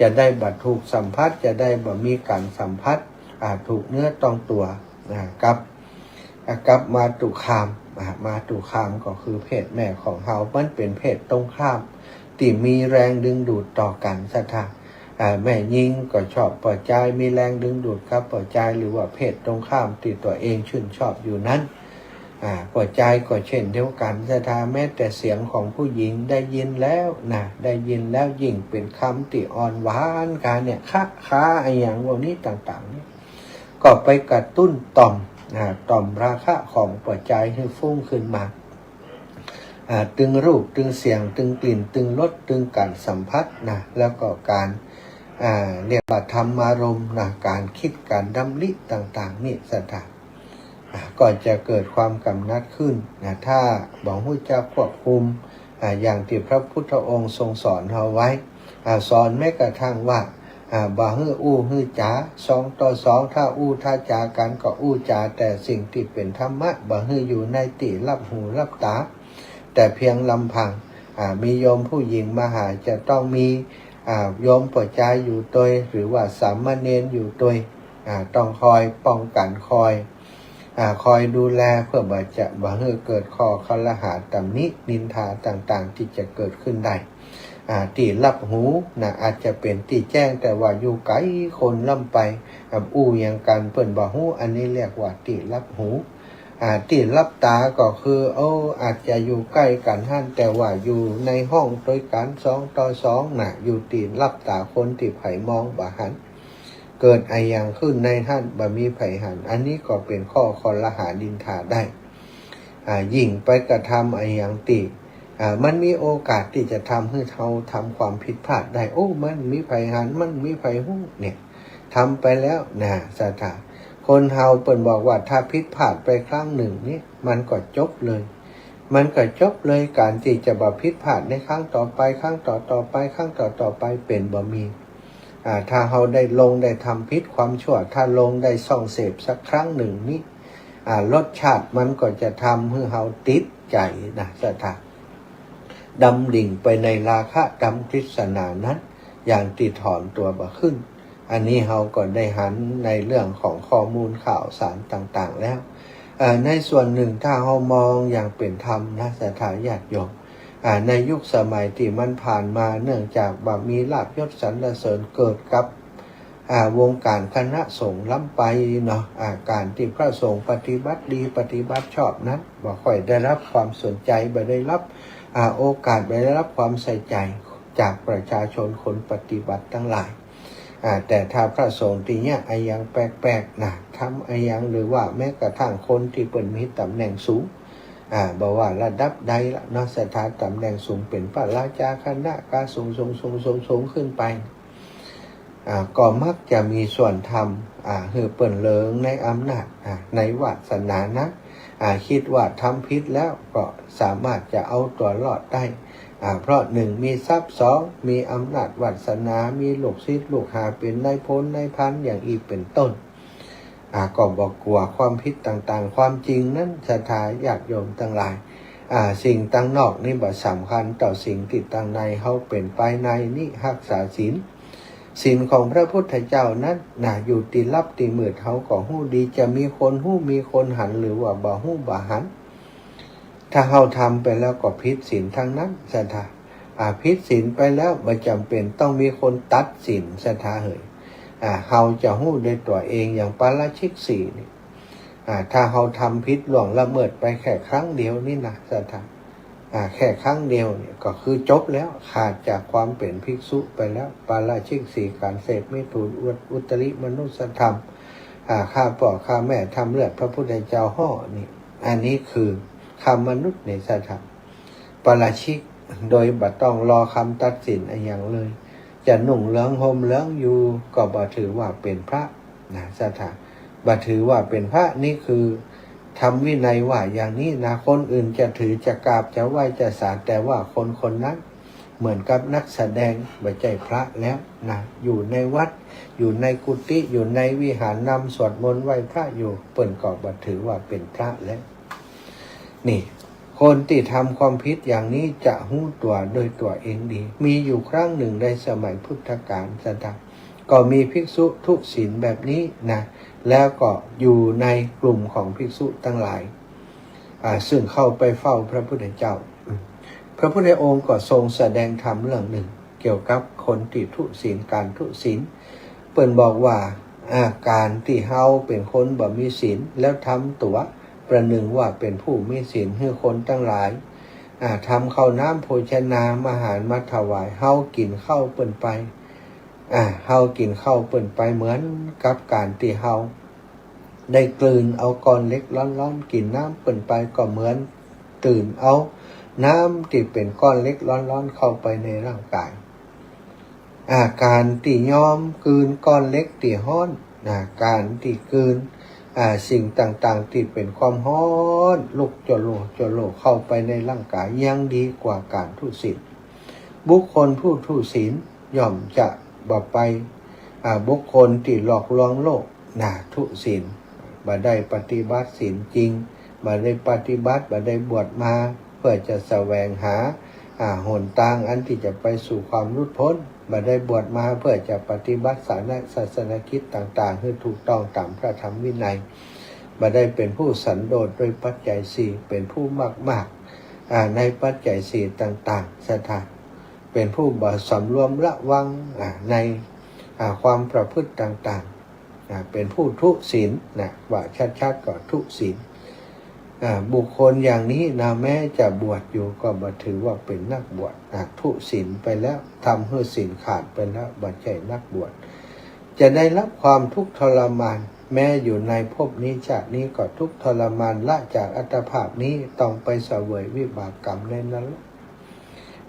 จะได้บัดถูกสัมผัสจะได้บ่มีการสัมผัสถูกเนื้อต้องตัวกับมาตุคามมาตุคามก็คือเพศแม่ของเฮามันเป็นเพศตรงข้ามที่มีแรงดึงดูดต่อกันศรัทธาแม่ยิงก็ชอบปล่อยใจมีแรงดึงดูดครับปล่อยใจหรือว่าเพศตรงข้ามที่ตัวเองชื่นชอบอยู่นั้นปล่อยใจก็เช่นเดียวกันศรัทธาแม้แต่เสียงของผู้หญิงได้ยินแล้วได้ยินแล้วยิ่งเป็นคำที่อ่อนหวานกันเนี่ยค้าอย่างพวกนี้ต่างๆนี่ก็ไปกระตุ้นต่อมราคะของปล่อยใจให้ฟุ้งขึ้นมาตึงรูปตึงเสียงตึงกลิ่นตึงรสตึงการสัมผัสแล้วก็การเรียกว่าธรรมารมณ์การคิดการดำริต่างๆนี่ศรัทธาก็จะเกิดความกำนัดขึ้นถ้าบอกผู้เจ้าควบคุมอย่างที่พระพุทธองค์ทรงสอนเราไว้สอนแม้กระทั่งว่าบ่ฮื้ออู้ฮื้อจ๋า2 ต่อ 2ถ้าอู้ถ้าจากันก็อู้จาแต่สิ่งที่เป็นธรรมะบ่ฮื้ออยู่ในติรับหูรับตาแต่เพียงลำพังมีโยมผู้หญิงมาหาจะต้องมีโยมปล่อยใจอยู่ตัวหรือว่าสามเณรอยู่ตัวต้องคอยป้องกันคอยดูแลเพื่อบ่ให้เกิดข้อคลหาตำหนินินทาต่างๆที่จะเกิดขึ้นได้ตีรับหูอาจจะเป็นตีแจ้งแต่ว่าอยู่ไกลคนล่ำไปอู้อย่างกันเปิ่นบ่หูอันนี้เรียกว่าตีรับหูตีรับตาก็คืออาจจะอยู่ใกล้กันท่านแต่ว่าอยู่ในห้องด้วยกัน2 ต่อ 2อยู่ตีรับตาคนที่ไผมองบ่หันเกิดอย่างขึ้นในท่านบ่มีไผหันอันนี้ก็เป็นข้อคลหาดินทาได้ยิ่งไปกระทำอย่างตีมันมีโอกาสที่จะทำให้เราทำความผิดพลาดได้มันมีไผหันมันมีไผหู้เนี่ยทำไปแล้วศรัทธาคนเฮาเปิ่นบอกว่าถ้าผิดพลาดไปครั้งหนึ่งนี่มันก็จบเลยการที่จะบ่ผิดพลาดในครั้งต่อไปครั้งต่อไปครั้งต่อไปเป็นบ่มีถ้าเฮาได้ลงได้ทำผิดความชั่วถ้าลงได้ส่องเสพสักครั้งหนึ่งนี่รสชาติมันก็จะทำให้เฮาติดใจศรัทธาดำดิ่งไปในราคะดำทฤษณานั้นอย่างติดถอนตัวบ่ขึ้นอันนี้เราก็ได้หันในเรื่องของข้อมูลข่าวสารต่างๆแล้วในส่วนหนึ่งถ้าเรามองอย่างเป็นธรรมศรัทธาญาติโยมในยุคสมัยที่มันผ่านมาเนื่องจากบ่มีลาภยศสรรเสริญเกิดกับวงการคณะสงฆ์ล้ำไปการที่พระสงฆ์ปฏิบัติดีปฏิบัติชอบนั้นบ่ค่อยได้รับความสนใจบ่ได้รับโอกาสไปได้รับความใส่ใจจากประชาชนคนปฏิบัติทั้งหลายแต่ถ้าพระสงฆ์ที่เนี่ยอย่างแปลกๆทำอย่างหรือว่าแม้กระทั่งคนที่เป็นมีตำแหน่งสูงบอกว่าระดับใดละศรัทธาตำแหน่งสูงเป็นพระราชาคณะการสูงขึ้นไปก็มักจะมีส่วนทำเปิ่นเลิงในอำนาจในวาสนานะ คิดว่าทำผิดแล้วก็สามารถจะเอาตัวรอดได้เพราะหนึ่งมีทรัพย์สองมีอำนาจวาสนามีลูกศิษย์ลูกหาเป็นนายพลนายพันอย่างอีกเป็นต้นก็บอกกลัวความผิดต่างๆความจริงนั้นศรัทธาญาติโยมทั้งหลายสิ่งตั้งนอกนี่บ่สำคัญต่อสิ่งที่ตั้งในเขาเป็นภายในนี่รักษาศีลของพระพุทธเจ้านั้นอยู่ตีลับตีมืดเขาก็หู้ดีจะมีคนหู้มีคนหันหรือว่าบ่หู้บ่หันถ้าเขาทำไปแล้วก็ผิดศีลทั้งนั้นศรัทธาผิดศีลไปแล้วไม่จำเป็นต้องมีคนตัดศีลศรัทธาเหยเขาจะหู้ด้วยตัวเองอย่างปาราชิกสี่นี่ถ้าเขาทำผิดล่วงละเมิดไปแค่ครั้งเดียวนี่นะศรัทธาแค่ครั้งเดียวเนี่ยก็คือจบแล้วขาดจากความเป็นภิกษุไปแล้วปาราชิกสี่การเสพไม่ถูกอุตริมนุสธรรมฆ่าพ่อฆ่าแม่ทำเลือดพระพุทธเจ้าห่อนี่อันนี้คือคำมนุษย์ในศรัทธาปาราชิกโดยบัดต้องรอคำตัดสินอย่างเลยจะหนุ่งเหลืองห่มเหลืองอยู่ก็บ่ถือว่าเป็นพระนะศรัทธาบ่ถือว่าเป็นพระนี่คือทำวินัยว่าอย่างนี้นะคนอื่นจะถือจะกราบจะไหว้จะสาแต่ว่าคนนั้นเหมือนกับนักแสดงไม่ใช่พระแล้วนะอยู่ในวัดอยู่ในกุฏิอยู่ในวิหารนำสวดมนต์ไหว้พระอยู่เปิ่นก็บ่ถือว่าเป็นพระแล้วนี่คนที่ทำความผิดอย่างนี้จะหู้ตัวโดยตัวเองดีมีอยู่ครั้งหนึ่งในสมัยพุทธกาลศรัทธาก็มีภิกษุทุศีลแบบนี้นะแล้วก็อยู่ในกลุ่มของภิกษุทั้งหลายซึ่งเข้าไปเฝ้าพระพุทธเจ้าพระพุทธองค์ก็ทรงแสดงธรรมเรื่องหนึ่งเกี่ยวกับคนที่ทุศีลการทุศีลเปิ่นบอกว่าการที่เฮาเป็นคนบ่มีศีลแล้วทำตัวประหนึ่งว่าเป็นผู้มีศีลให้คนทั้งหลายทำข้าวน้ำโภชนาอาหารมาถวายเฮากินข้าวเปิ่นไปเฮากินข้าวเปิ่นไปเหมือนกับการที่เฮาได้กลืนเอาก้อนเล็กร้อนๆกินน้ำเปิ่นไปก็เหมือนตื่นเอาน้ำที่เป็นก้อนเล็กร้อนๆเข้าไปในร่างกายการที่ยอมกลืนก้อนเล็กที่ร้อนการที่กลืนสิ่งต่างๆที่เป็นความร้อนลุกโจโลเข้าไปในร่างกายยังดีกว่าการทุศีลบุคคลผู้ทุศีลย่อมจะบ่ไปบุคคลที่หลอกลวงโลกทุศีลบ่ได้ปฏิบัติศีลจริงบ่ได้ปฏิบัติบ่ได้บวชมาเพื่อจะแสวงหาหนทางอันที่จะไปสู่ความหลุดพ้นบ่ได้บวชมาเพื่อจะปฏิบัติศาสนกิจต่างๆให้ถูกต้องตามพระธรรมวินัยบ่ได้เป็นผู้สันโดษโดยปัจจัยสี่เป็นผู้มากในปัจจัยสี่ต่างๆศรัทธาเป็นผู้บ่สำรวมระวังในความประพฤติต่างๆเป็นผู้ทุศีลว่าชัดๆก็ทุศีลบุคคลอย่างนี้แม้จะบวชอยู่ก็บ่ถือว่าเป็นนักบวชทุศีลไปแล้วทำให้ศีลขาดไปแล้วบ่ใช่นักบวชจะได้รับความทุกข์ทรมานแม้อยู่ในภพนี้ชาตินี้ก็ทุกข์ทรมานละจากอัตภาพนี้ต้องไปเสวยวิบากกรรมในนั้น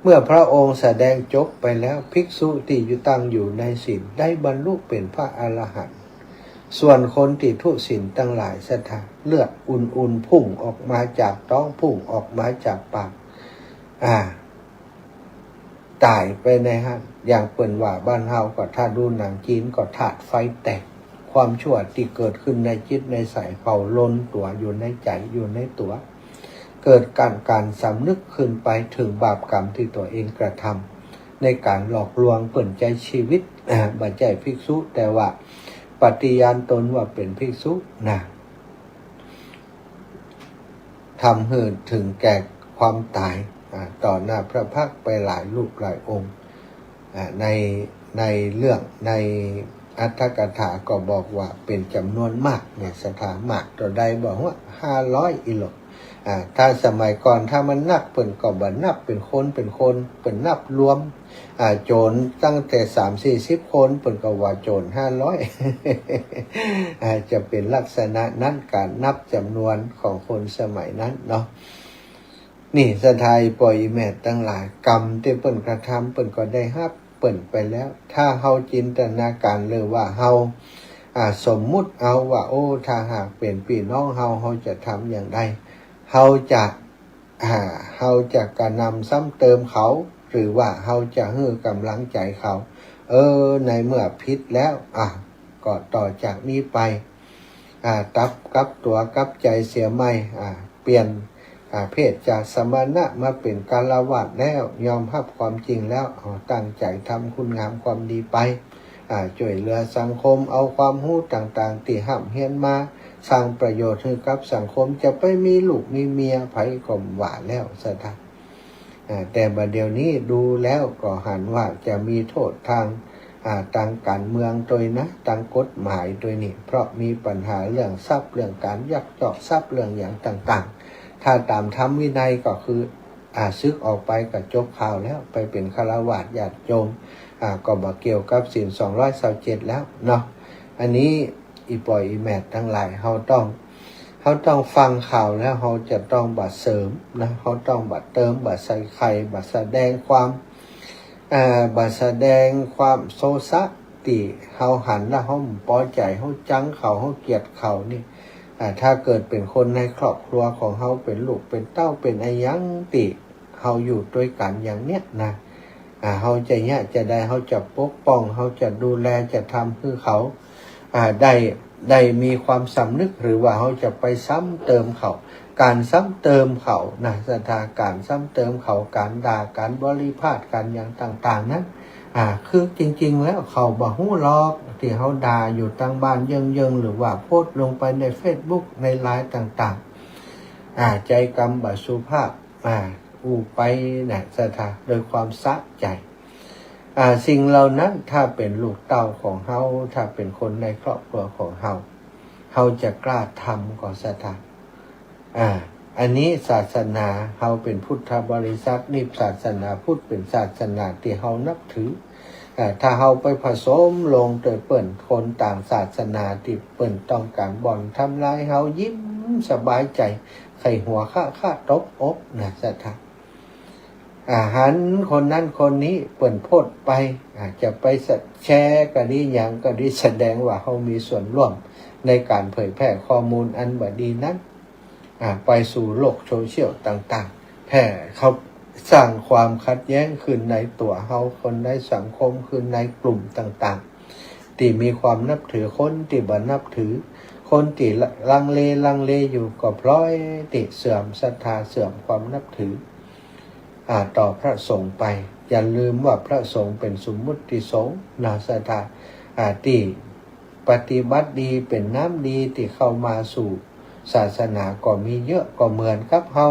เมื่อพระองค์แสดงจบไปแล้วภิกษุที่ตั้งอยู่ในศีลได้บรรลุเป็นพระอรหันต์ส่วนคนที่ทุศีลตั้งหลายศรัทธาเลือดอุ่นๆพุ่งออกมาจากท้องพุ่งออกมาจากปากตายไปในหันอย่างเปิ่นว่าบ้านเฮาก็ถ้าดูหนังจีนก็ถาดไฟแตกความชั่วที่เกิดขึ้นในจิตในสายเผาล้นตัวอยู่ในใจอยู่ในตัวเกิดการสำนึกขึ้นไปถึงบาปกรรมที่ตัวเองกระทำในการหลอกลวงเปิ่นใจชีวิตบ่ใจภิกษุแต่ว่าปฏิญาณตนว่าเป็นภิกษุทำให้ถึงแก่ความตายต่อหน้าพระพักตร์ไปหลายรูปหลายองค์ในเรื่องในอัตถกถาก็บอกว่าเป็นจำนวนมากเนี่ยสถามากตัวใดบอกว่า500อิโลถ้าสมัยก่อนถ้ามันนับเปิ่นก็บ่นับเป็นคนเปิ่นนับรวมโจรตั้งแต่30-40 คนเปิ่นก็ว่าโจร500จะเป็นลักษณะนั้นการนับจำนวนของคนสมัยนั้นเนาะนี่สถายปล่อยแม่ตั้งหลายกรรมที่เปิ่นกระทำเปิ่นก็ได้รับเปิ่นไปแล้วถ้าเฮาจินตนาการเลยว่าเฮา สมมุติเอาว่าโอ้ถ้าหากเป็นพี่น้องเฮาจะทำอย่างไรเฮาจะกระนำซ้ำเติมเขาหรือว่าเฮาจะให้กำลังใจเขาในเมื่อผิดแล้วก็ต่อจากนี้ไปกับตัวกับใจเสียไม่เปลี่ยนเพศจากสมณะมาเป็นกาลวาสแล้วยอมรับความจริงแล้วตั้งใจทำคุณงามความดีไปช่วยเหลือสังคมเอาความรู้ต่างๆที่ห้ำเฮียนมาสร้างประโยชน์ให้กับสังคมจะไปมีลูกมีเมียไผก็หว่าแล้วสถานแต่บัดเดี๋ยวนี้ดูแล้วก็หันว่าจะมีโทษทางการเมืองโดยนะทางกฎหมายโดยนี่เพราะมีปัญหาเรื่องทรัพย์เรื่องการยักยอกทรัพย์เรื่องอย่างต่างๆถ้าตามธรรมวินัยก็คือซึกออกไปกับจบข่าวแล้วไปเป็นฆราวาสญาติโยมก็บอกเกี่ยวกับศีล227แล้วเนาะอันนี้อีปอยอีแมททั้งหลายเขาต้องฟังข่าวแล้วเขาจะต้องบัดเสริมนะเขาต้องบัดเติมบัดใส่ไข่บัดแสดงความบัดแสดงความโซซะติเขาหันแล้วเขาพอใจเขาจังเขาเกลียดเขานี่ถ้าเกิดเป็นคนในครอบครัวของเขาเป็นลูกเป็นเต้าเป็นไอ้ยังติเขาอยู่ด้วยกันอย่างเนี้ยนะเขาจะจะได้เขาจะปกป้องเขาจะดูแลจะทำคือเขาได้มีความสำนึกหรือว่าเขาจะไปซ้ำเติมเขาการซ้ำเติมเขานะสถานการซ้ำเติมเขาการด่าการบริพาทการอย่างต่างๆนั้นคือจริงๆแล้วเขาบอกหู้ลอกที่เขาด่าอยู่ทางบ้านเยิงหรือว่าโพสต์ลงไปใน Facebook ในไลน์ต่างๆใจกรรมบัสุภาพไปนะสถานโดยความสะใจสิ่งเหล่านั้นถ้าเป็นลูกเต้าของเฮาถ้าเป็นคนในครอบครัวของเฮาจะกล้าทำก่อนสถานอันนี้ศาสนาเฮาเป็นพุทธบริษัทนี่ศาสนาพุทธเป็นศาสนาที่เฮานับถือถ้าเฮาไปผสมลงโดยเปิ่นคนต่างศาสนาที่เปิ่นต้องการบ่อนทำลายเฮายิ้มสบายใจไข่หัวข้าตบอกนะสถานหันคนนั้นคนนี้เปิ่นโพดไปจะไปแชร์ก็ดีอย่างก็ดีแสดงว่าเขามีส่วนร่วมในการเผยแพร่ข้อมูลอันบดีนั้นไปสู่โลกโซเชียลต่างๆแพร่เขาสร้างความขัดแย้งขึ้นในตัวเขาคนในสังคมขึ้นในกลุ่มต่างๆที่มีความนับถือคนที่บ่นับถือคนที่ลังเลอยู่ก็พลอยติเสื่อมศรัทธาเสื่อมความนับถือต่อพระสงฆ์ไปอย่าลืมว่าพระสงฆ์เป็นสมมุติสงฆ์นาสถาที่ปฏิบัติดีเป็นน้ำดีที่เข้ามาสู่ศาสนาก็มีเยอะก็เหมือนกับเฮา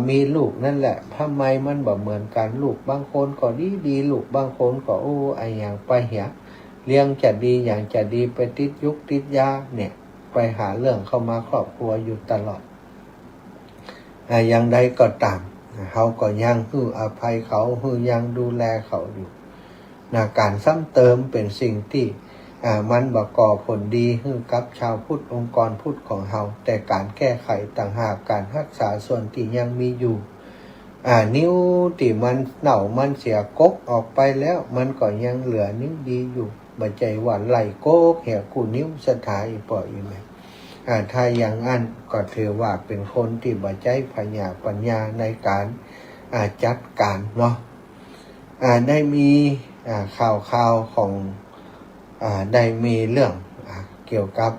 มีลูกนั่นแหละทำไมมันบ่เหมือนกันลูกบางคนก็ดีลูกบางคนก็ไออย่างไปเหี้ยเลี้ยงจะดีอย่างจะดีไปติดยุกติดยาเนี่ยไปหาเรื่องเข้ามาครอบครัวอยู่ตลอดอย่างใดก็ตามเขาก็ยังฮืออภัยเขาฮือยังดูแลเขาอยู่การซ้ำเติมเป็นสิ่งที่มันบ่ก่อผลดีฮือกับชาวพุทธองค์กรพุทธของเขาแต่การแก้ไขต่างหากการรักษาส่วนที่ยังมีอยู่นิ้วที่มันเน่ามันเสียกกออกไปแล้วมันก็ยังเหลือนิ้วดีอยู่บ่ใจหวานไหลโกกเหี่ยกูนิ้วสถายปล่อยไหมถ้าอย่างนั้นก็ถือว่าเป็นคนที่บ่ใจปัญญาในการจัดการเนาะได้มีข่าวของได้มีเรื่องเกี่ยวกับ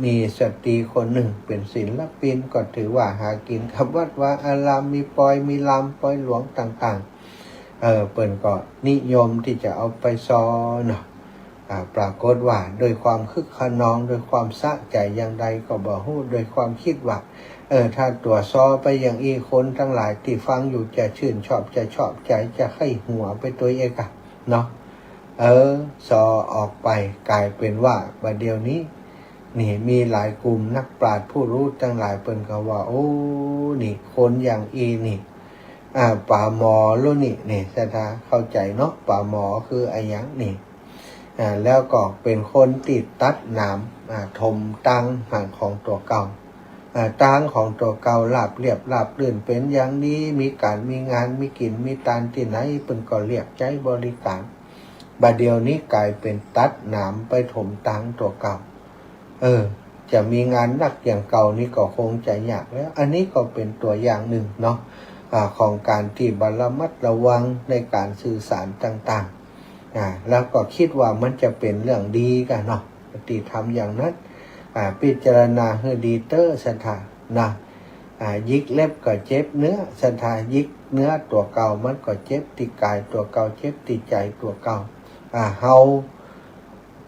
มีสตรีคนหนึ่งเป็นศิลปินก็ถือว่าหากินกับวัดว่าอารามมีปอยมีลำปอยหลวงต่างๆเปิ่นก็นิยมที่จะเอาไปซอเนาะปรากฏว่าโดยความคึกขนองโดยความสะใจอย่างใดก็บ่ฮู้โดยความคิดว่าถ้าตัวซอไปอย่างอีคนทั้งหลายที่ฟังอยู่จะชื่นชอบจะชอบใจจะให้หัวไปตัวเองกันเนาะซอออกไปกลายเป็นว่าบัดเดี๋ยวนี้นี่มีหลายกลุ่มนักปราชญ์ผู้รู้ทั้งหลายเปิ้นก็ว่าโอ้นี่คนอย่างนี่ป่าหมอรู้นี่สถาเข้าใจเนาะป่าหมอคือไอ้หยังนี่แล้วก็เป็นคนติดตัดน้ำถมตังห่างของตัวเก่าตังของตัวเก่าลาบเรียบลาบลื่นเป็นอย่างนี้มีการมีงานมีกินมีตานที่ไหนเปิ้นก็เรียกใจบริการ บัดเดียวนี้กลายเป็นตัดหนามไปถมตังตัวเก่าจะมีงานหนักอย่างเก่านี่ก็คงจะยากแล้วอันนี้ก็เป็นตัวอย่างหนึ่งเนาะของการที่ระมัดระวังในการสื่อสารต่างๆแล้วก็คิดว่ามันจะเป็นเรื่องดีกันเนาะปฏิทำอย่างนั้นพิจารณาให้ดีเตอร์สถานะยิกเล็บก็เจ็บเนื้อสถายิกเนื้อตัวเก่ามันก็เจ็บติกายตัวเก่าเจ็บติใจตัวเก่าเฮา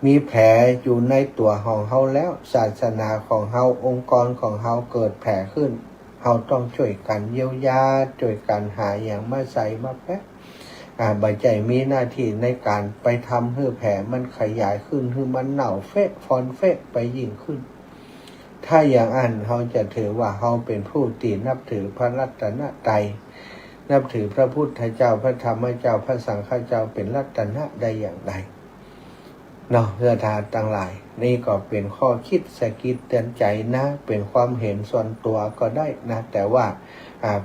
มีแผลอยู่ในตัวของเฮาแล้วศาสนาของเฮาองค์กรของเฮาเกิดแผลขึ้นเฮาต้องช่วยกันเยียวยาช่วยกันหาอย่างมาใส่มาแพะบ่ใจมีหน้าที่ในการไปทำให้แผลมันขยายขึ้นให้มันเน่าเฟะฟอนเฟะไปยิ่งขึ้นถ้าอย่างนั้นเฮาจะถือว่าเฮาเป็นผู้ที่นับถือพระรัตนตรัยนับถือพระพุทธเจ้าพระธรรมเจ้าพระสังฆเจ้าเป็นรัตนะได้อย่างไรเนาะเพื่อทานต่างหลายนี่ก็เป็นข้อคิดสะกิดเตือนใจนะเป็นความเห็นส่วนตัวก็ได้นะแต่ว่า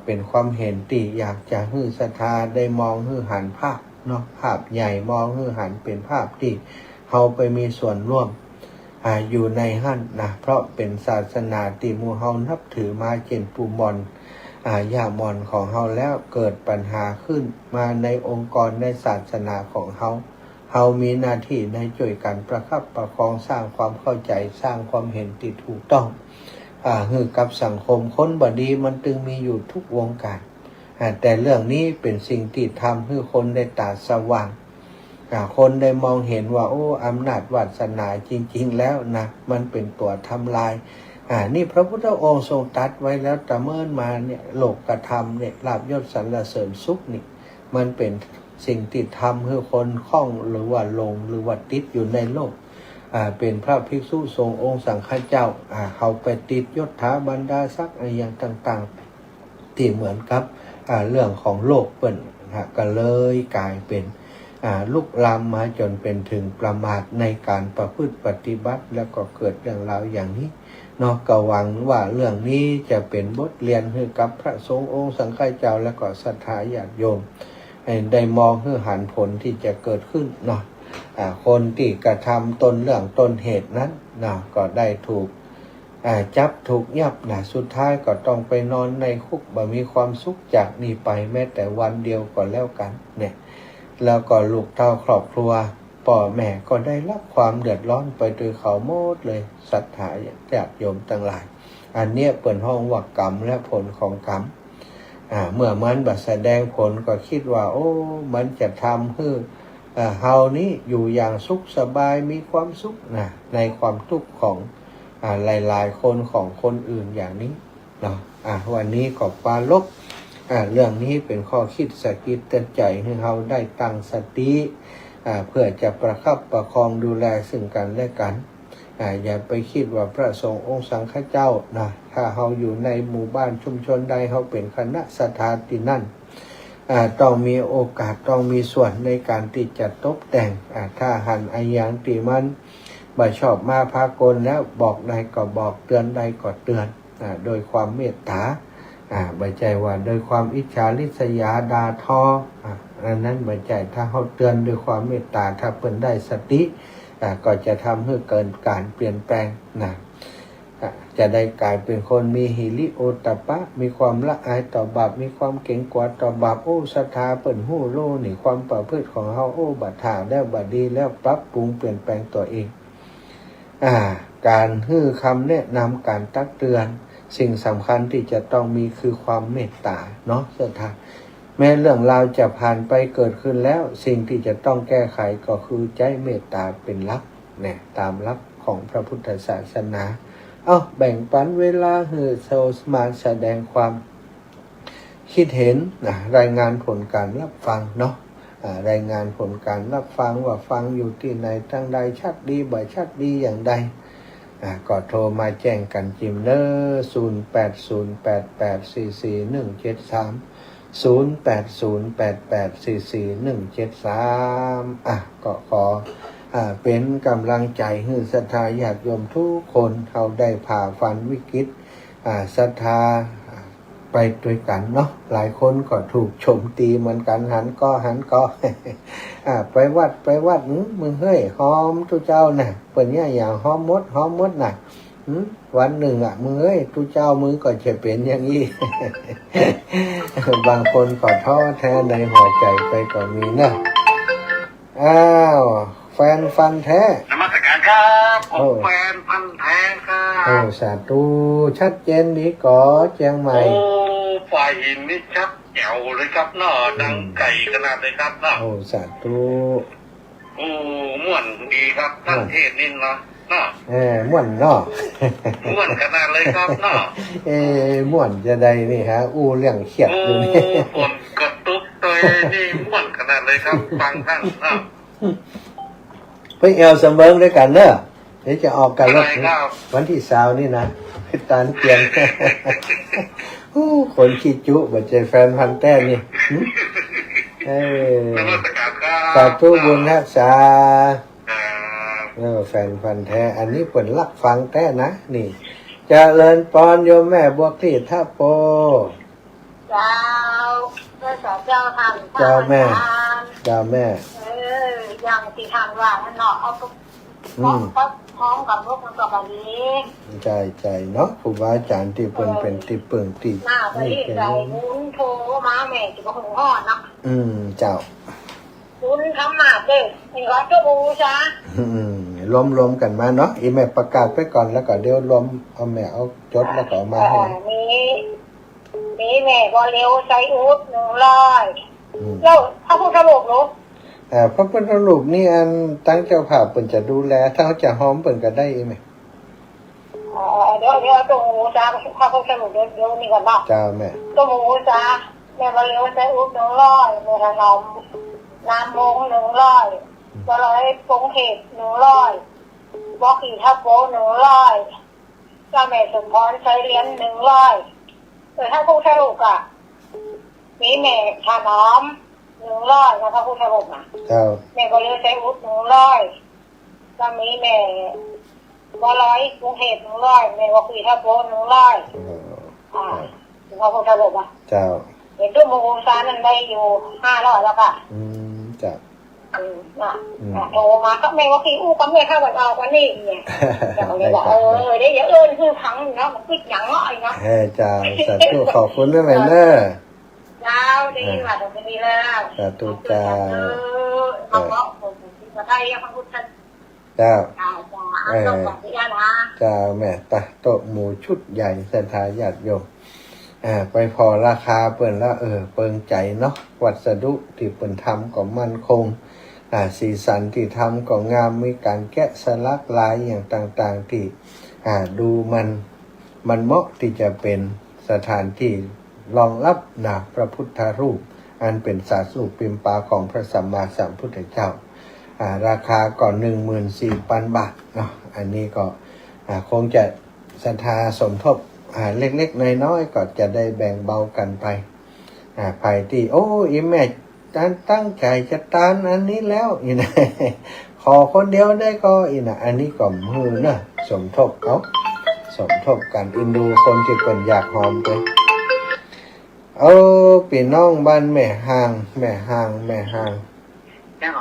เป็นความเห็นที่อยากจะให้ศรัทธาได้มองให้หันภาพเนาะภาพใหญ่มองให้หันเป็นภาพที่เฮาไปมีส่วนร่วมอยู่ในหั่นนะเพราะเป็นศาสนาที่หมู่เฮานับถือมาเช่นปูมอนย่ามอนของเฮาแล้วเกิดปัญหาขึ้นมาในองค์กรในศาสนาของเฮามีหน้าที่ในช่วยกันประคับประคองสร้างความเข้าใจสร้างความเห็นที่ถูกต้องให้กับสังคมคนบดีมันจึงมีอยู่ทุกวงการแต่เรื่องนี้เป็นสิ่งที่ทำให้คนได้ตาสว่างคนได้มองเห็นว่าโอ้อำนาจวาสนาจริงๆแล้วนะมันเป็นตัวทำลายนี่พระพุทธองค์ทรงตรัสไว้แล้วแต่เมื่อมาเนี่ยโลกกระทำเนี่ยลาภยศสรรเสริญสุขนี่มันเป็นสิ่งที่ทำให้คนคล้องหรือว่าลงหรือว่าติดอยู่ในโลกเป็นพระภิกษุทรงองค์สังฆเจ้าเขาไปติดยศถาบรรดาศักดิ์อย่างต่างๆที่เหมือนกับเรื่องของโลกเปิ่นก็เลยกลายเป็นลุกลามมาจนเป็นถึงประมาทในการประพฤติปฏิบัติแล้วก็เกิดเรื่องราวอย่างนี้เนาะก็หวังว่าเรื่องนี้จะเป็นบทเรียนให้กับพระสงฆ์องค์สังฆเจ้าและก็ศรัทธาญาติโยมได้มองให้หันผลที่จะเกิดขึ้นเนาะคนที่กระทำต้นเรื่องต้นเหตุนั้นเนาะก็ได้ถูกจับถูกยับนะสุดท้ายก็ต้องไปนอนในคุกบ่มีความสุขจากนี้ไปแม้แต่วันเดียวก็แล้วกันเนี่ยแล้วก็ลูกเต้าครอบครัวพ่อแม่ก็ได้รับความเดือดร้อนไปโดยเขาหมดเลยศรัทธาญาติโยมทั้งหลายอันเนี้ยเปิดห้องว่ากรรมและผลของกรรมเมื่อมันบัดแสดงผลก็คิดว่าโอ้มันจะทำให้เฮานี้อยู่อย่างสุขสบายมีความสุขนะในความทุกข์ของหลายๆคนของคนอื่นอย่างนี้เนาะวันนี้ก็ปาลบเรื่องนี้เป็นข้อคิดสะกิดเตือนใจให้เราได้ตั้งสติเพื่อจะประคับประคองดูแลซึ่งกันและกันอย่าไปคิดว่าพระสงฆ์องค์สังฆเจ้านะถ้าเราอยู่ในหมู่บ้านชุมชนใดเราเป็นคณะศรัทธาที่นั่นต้องมีโอกาสต้องมีส่วนในการที่จะตกแต่งถ้าหันอายังที่มันบ่ชอบมาพากลแล้วบอกใดก็บอกเตือนใดก็เตือนโดยความเมตตาบ่ใจว่าโดยความอิจฉาริษยาดาทออันนั้นบ่ใจถ้าเขาเตือนด้วยความเมตตาถ้าเพิ่นได้สติก็จะทำให้เกิดการเปลี่ยนแปลงนะจะได้กลายเป็นคนมีหิริโอตตัปปะมีความละอายต่อบาปมีความเก่งกาจต่อบาปโอ้ศรัทธาเปิ่นหู้โลนี่ความประพฤติของเฮาโอ้บัดท่าแล้วบัดดีแล้วปรับปรุงเปลี่ยนแปลงตัวเองการฮื้อคำแนะนำการตักเตือนสิ่งสำคัญที่จะต้องมีคือความเมตตาเนาะศรัทธาแม้เรื่องราวจะผ่านไปเกิดขึ้นแล้วสิ่งที่จะต้องแก้ไขก็คือใจเมตตาเป็นหลักเนี่ยตามหลักของพระพุทธศาสนาแบ่งปันเวลาให้โซมาแสดงความคิดเห็นรายงานผลการรับฟังเนาะรายงานผลการรับฟังว่าฟังอยู่ที่ไหนทั้งใดชัดดีบ่ชัดดีอย่างใดก็โทรมาแจ้งกันจิมเนอร์0808844173 ก็ขอเป็นกำลังใจให้ศรัทธาญาติโยมทุกคนเขาได้ผ่าฟันวิกฤตศรัทธา ไปด้วยกันเนาะหลายคนก็ถูกโจมตีเหมือนกันหันก็ ไปวัดมึงเฮ้ยหอมทุเจ้าน่ะเปิ่นเนี่ยอย่างหอมมดน่ะวันหนึ่งมึงเอ้ยทุเจ้ามึงก็จะเป็นอย่างนี้ บางคนก็ท้อแท้ในหัวใจไปก็มีนะอ้าวแฟนฟันแท้ นมัสการครับผมแฟนพันธุ์แท้ครั โอ้ บ สาธุชัดเจนดีก่อเจียงใหม่ โอ้ฝ่ายหินนี่ชัดแจ๋วเลยครับเนาะดังไก่ขนาดเลยครับเนาะ โอ้สาธุ โอ้ม่วนดีครับท่านเทศนินเนาะ ม่วนเนาะ ม่วนขนาดเลยครับเนาะ ม่วนจะได้นี่ฮะอู้เรื่องเขียด โอ้ อยู่นี่ ฝนกระตุกเลยนี่ม่วนขนาดเลยครับฟังท่านเนาะ ไปเอลสำเบิงด้วยกันเนอะเดี๋ยวจะออกกัน อะไร แล้ว ครับ วันที่20นี่นะไปตานเกียง คนขี้จุบัดใจแฟนพันธุ์แต้นี่หึ นมัสการครับ สาธุบุญรักษา ครับ แฟนพันธุ์แท้ อันนี้เปิ่นรักฟังแท้นะนี่เจริญปอนโยมแม่บวกที่ท่าโป เจ้าเจ้าสาวเจ้าทำ เจ้าแม่ เจ้าแม่ อย่างที่ทำว่ามันเนาะเอาก็พร้อมกับพวกมันกับแบบนี้ ใจเนาะครูบาอาจารย์ที่เปิ่นเป็นที่เปิ่งที่ หน้าไป นี่ ที่ เป็น ใจมุ้นโทรมาแม่จะมาหงห่อนะ เจ้า มุ้นทำหมาเด้นี่ก็เจ้าบูชาร วมกันมาเนาะอีแม่ประกาศไปก่อนแล้วก็เดี๋ยวรวมเอาแม่เอาจดแล้วก็เอามาให้ มีแม่ก็เร็วใจอุด100แล้วถ้าพูดระบบเนาะ พระพุทธรูปนี่อันตั้งเจ้าภาพเปิ่นจะดูแลถ้าเขาจะหอมเปิ่นก็ได้ไหม เดี๋ยวตรงหมูจ้าข้าวสมุนเดี๋ยวนี่ก่อนเนาะ เจ้าแม่ ตรงหมูจ้าแม่มาเร็วใจอุด100แม่ถนอมน้ำมง100ก็เลยปงเห็ด100บอกขี่ทับโป้100ก็แม่สมพรใช้เหรียญ100ถ้าพูดสรุปอะมีแม่ถนอม100นะคะพูดสรุปนะ เจ้า แม่ก็เลยใช้อุด100ก็มีแม่ก็100กรุงเทพ100แม่ก็ขี่ทับโป้100ถึงเขาพูดสรุปอะ เจ้า เห็นตู้มูลซานั้นได้อยู่500แล้วค่ะ เจ้า โทรมาก็แม่ว่าพี่อู้ก็แม่เข้าวันเอาวันนี้เนี่ยเดี๋ยวเลยบอกเดี๋ยวคือพังเนาะมันคิดอย่างน้อยเนาะ เจ้าสาธุขอบคุณนะแม่เนอะ เจ้าดีว่าตรงนี้แล้ว สาธุเจ้า เขาบอกผมมาได้ยังพระพุทธ เจ้า เจ้าต้องบอกที่นะ เจ้าแม่ตะโต๊ะหมูชุดใหญ่ศรัทธาญาติโยมไปพอราคาเปิ่นแล้วเปิงใจเนาะวัสดุที่เปิ่นทำก็มั่นคงสีสันที่ทำก็งามมีการแกะสลักลายอย่างต่างๆที่ดูมันเหมาะที่จะเป็นสถานที่รองรับพระพุทธรูปอันเป็นศาสรูปปิมปาของพระสัมมาสัมพุทธเจ้าราคาก่อน 14,000 บาทเนาะอันนี้ก็คงจะศรัทธาสมทบเล็กๆน้อยๆก็จะได้แบ่งเบากันไปภายที่โอ้อีแม่ตั้งใจจะตานอันนี้แล้วอีนะ ขอคนเดียวได้ก็อีนะอันนี้ก็มือนะสมทบสมทบกันอินดูคนที่เป็นอยากหอมไปปีน้องบ้านแม่ห่างเจ้า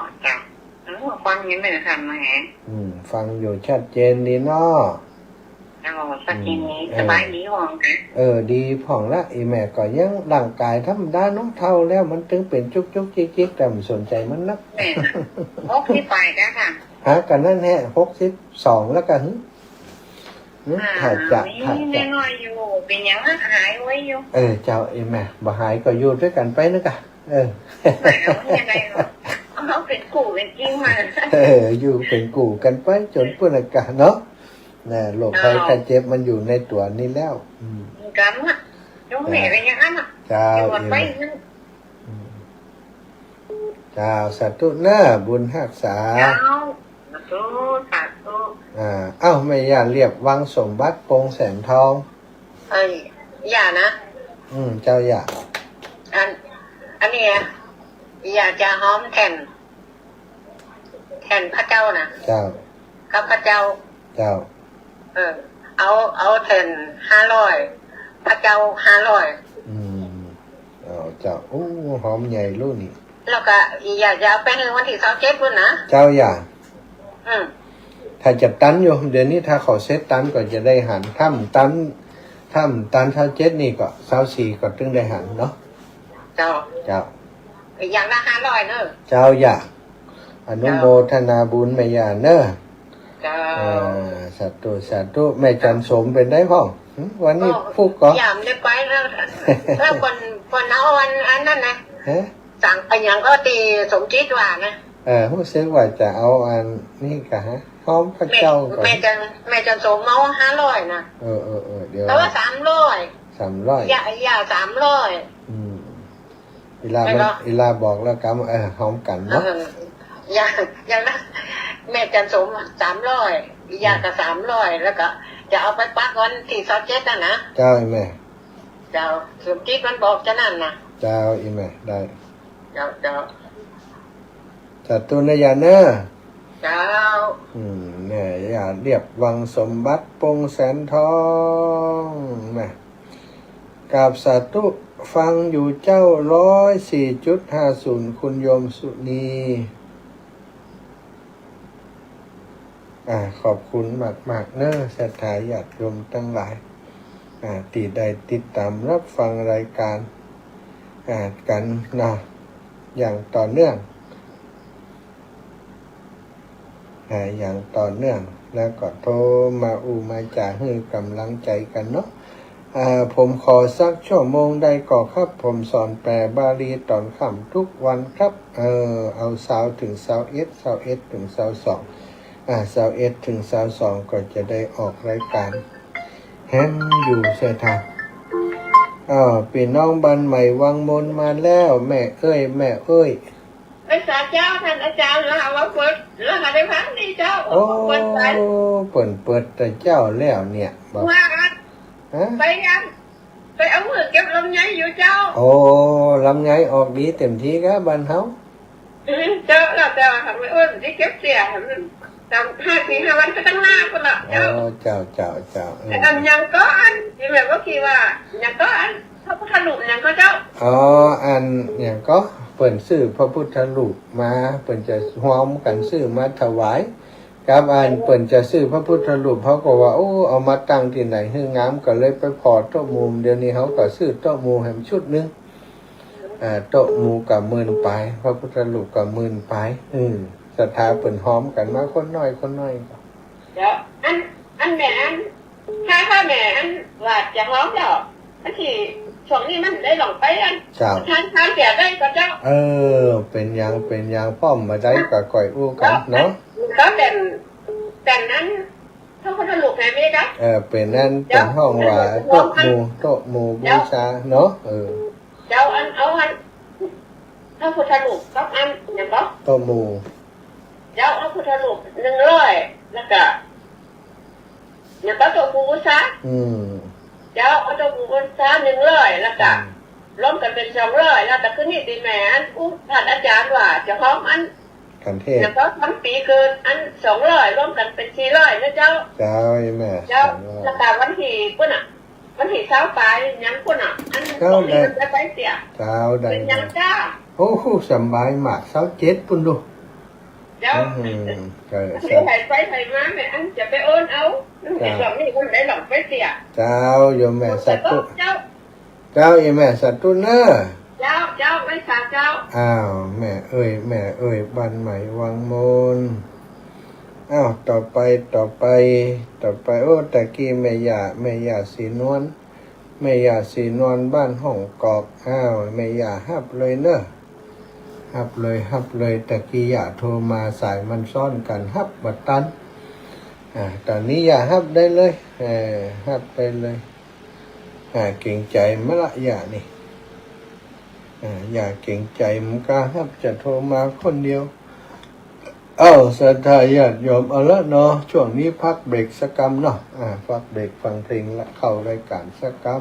ฟังยังไม่ได้ทำนะฮะ ฟังอยู่ชัดเจนดีเนาะ เจ้าสักทีนี้สบายดีหวังกัน ดีผ่องละอีแม่ก็ยังร่างกายธรรมดาน้องเท่าแล้วมันถึงเป็นจุกจิกแต่ไม่สนใจมันนัก แม่พกที่ไปได้ค่ะ กันนั่นแฮะ62แล้วกันถ่ายจะแม่น้อยอยู่เป็นยังหายไว้อยู่เจ้าอีแม่บ่หายก็อยู่ด้วยกันไปนะกะยังไงเขาเป็นกู่เป็นจริงมาอยู่เป็นกู่กันไปจนปุ่นอากาศเนาะโรคภัยไข้เจ็บมันอยู่ในตัวนี้แล้วกันอ่ะน้องแม่เป็นยังไงอ่ะเจ้าเจ้าสาธุเน้อบุญรักษาสาธุไม่ย่าเรียบวังสมบัติโปงแสงทองอย่านะเจ้าอย่าอันนี้อยากจะหอมแทนพระเจ้านะเจ้าข้าพระเจ้าเอาแทน500พระเจ้า500 เจ้าโอ้หอมใหญ่ลูกนี่ แล้วก็อยากจะเอาไปในวันที่27พุ่นนะ เจ้าอย่า อืม ถ้าจะตันอยู่เดี๋ยวนี้ถ้าเขาเซตตันก็จะได้หันถ้ำตันเท่าเจ็ดนี่ก็24ก็ตึงได้หันเนาะ เจ้า เจ้า อย่างละ500เด้อ เจ้าอย่าอนุโมทนาบุญแม่ย่าเนอะ เจ้า สาธุแม่จันสมเป็นได้ห้องหึวันนี้พูกก็ ยามได้ไปแล้วคนเอาอันนั้นนะ ฮะ สั่งไปอย่างก็ตีสมจิตว่านะ รู้สึกว่าจะเอาอันนี่กะฮะหอมพระเจ้าก่อน แม่จะสมเมา500นะ เดี๋ยว แต่ว่า300 300อย่า300 เวลามันเวลาบอกแล้วกันหอมกันเนาะ อย่างนั้นแม่จันสม300ยาก็300แล้วก็จะเอาไปปักวันที่27น่ะนะ เจ้าอีแม่ เจ้าสมจิตมันบอกจะนั่นนะ เจ้าอีแม่ได้ เจ้า จัดตุนยาเนอะ เจ้า เนี่ยอย่าเรียบวังสมบัติปงแสนทองแม่กราบสาธุฟังอยู่เจ้า104.50คุณโยมสุนีขอบคุณมากเนอะศรัทธาญาติโยมทั้งหลายติดได้ติดตามรับฟังรายการกันนะอย่างต่อเนื่องอย่างต่อเนื่องแล้วก็โทรมามาจ่าให้กำลังใจกันเนาะผมขอสักชั่วโมงได้ก่อครับผมสอนแปลบาลีตอนค่ำทุกวันครับเอาเสาร์ถึงเสาร์เอ็ดถึงเสาร์สองเสาร์เอ็ดถึงเสาร์สองก็จะได้ออกรายการแฮมอยู่เสียทางพี่น้องบ้านใหม่วังมนมาแล้วแม่เอ้ยไอ้สาเจ้าท่านอาจารย์แล้วว่าเปิดแล้วได้พักนี่เจ้า โอ้เปิดแต่เจ้าแล้วเนี่ยบอก ว่าไปกันไปเอามือเก็บลำไยอยู่เจ้า โอ้ลำไงออกดีเต็มที่ครับบ้านเฮา เจ้าเราเจ้าทำไมอ้วนที่เก็บเสียทำ5-5 วันก็ตั้งหน้าคนละเจ้า เจ้าแต่อันยังก็อันที่แบบว่าคิดว่ายังก็อันพระพุทธรูปยังก็เจ้าอันอย่างก็เปิ่นซื้อพระพุทธรูปมาเปิ่นจะห้อมกันซื้อมาถวายครับอันเปิ่นจะซื้อพระพุทธรูปเขาก็ว่าเอามาตั้งที่ไหนให้งามก็เลยไปพอโต๊ะมุมเดี๋ยวนี้เขาก็ซื้อโต๊ะมุมแหมชุดนึงโต๊ะมุมกับ10,000ไปพระพุทธรูปกับ10,000ไปศรัทธาเปิ่นหอมกันมาคนน้อยก็เดี๋ยวอันแม่ถ้าแม่ว่าจะหอมแล้วอันที่ช่วงนี้มันได้หลงไปอันทานเสียได้ก็เจ้าเป็นอย่างพ่อมมาได้ก็ก่อยอู้กันเนาะก็แต่นั้นถ้าคนถูกแม่ไม่ได้เป็นนั่นเป็นห้องว่าโต๊ะหมู่บูชาเนาะเจ้าเอาถ้าพุทธรูปก็อันอย่างก็โต๊ะหมู่เจ้าเอาพุทธรูป100แล้วก็อย่างก็โต๊ะบูชาเจ้าเอาตัวบุญซ้ำ100แล้วก็ล้มกันเป็น200แล้วแต่คืนนี้ตีแม่ท่านอาจารย์ว่าจะพร้อมอันกันเทศแล้วก็ทั้งปีเกินอัน200ล้มกันเป็น400นะเจ้าแม่เจ้าแล้วก็วันที่ปุ่นวันที่20ปลายยังปุ่นอันนี้จะไปเสียเจ้าได้เป็นยังจ้าสบายมาก27ปุ่นดูเจ้าไปมาแม่อันจะไปโอนเอาแต่หลังนี่คนได้หลังไปเสียเจ้าโยมแม่สัตตุเจ้าอีแม่สัตตุเนอะเจ้าไม่สาเจ้าแม่เอ้ยบ้านใหม่วังมนต่อไปตะกี้แม่ย่าสีนวลบ้านห้องกอกแม่ย่าฮับเลยเนอะฮับเลยตะกี้อย่าโทรมาสายมันซ่อนกันฮับบัดตันตอนนี้อย่าฮับได้เลยฮับไปเลยเก่งใจมะละอย่านี่อย่าเก่งใจมันก็ฮับจะโทรมาคนเดียวศรัทธาญาติโยมเอาละเนาะช่วงนี้พักเบรกสักกำเนาะพักเบรกฟังเพลงและเข้ารายการสักกำ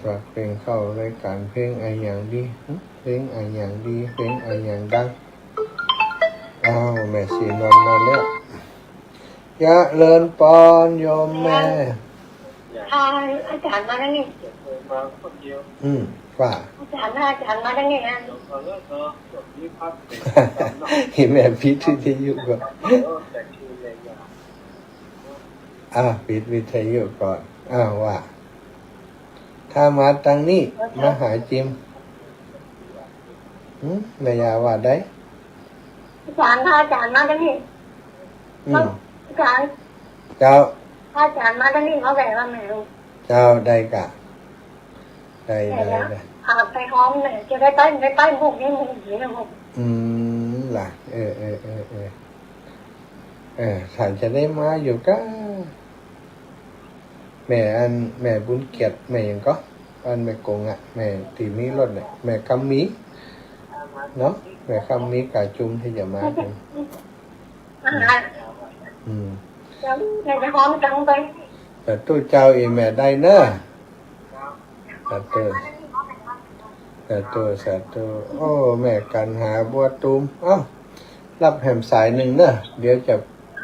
ฝากเพลงเข้ารายการเพลงอะไรอย่างดีเพลงอะไรอย่างดังแม่สีนอนมาแล้วยะเลินปอนโยมแม่อาจารย์มาแล้วนี่ มาคนเดียว ว่า อาจารย์มาได้ไงอ่ะ ตอนแรกก็จบที่พักเป็น เห็นแม่พิษวิทยุก่อน แต่คือเลยอย่าง ปิดวิทยุก่อนว่า ถ้ามาตังนี้มาหาจิมแม่ยาว่าได้ อาจารย์มาได้ไงอาจารย์ เจ้า อาจารย์มาได้ไงเขาแบบว่าไม่รู้ เจ้าได้กะได้ พาไปห้องเนี่ยจะได้ไปบุกนี่มึงหนีนะบุก ล่ะถ้าจะได้มาอยู่ก็แม่บุญเกียรติแม่ยังก็อันแม่กงแม่ตีมีรถเนี่ยแม่คำมีเนาะแม่คำมีกาจุมที่จะมาเป็นในจะห้องจังไป แต่ตู้เจ้าอีแม่ได้เนอะแต่ตัวโอ้แม่กันหาบัวตูมรับแหมสายหนึ่งเนอะเดี๋ยวจะ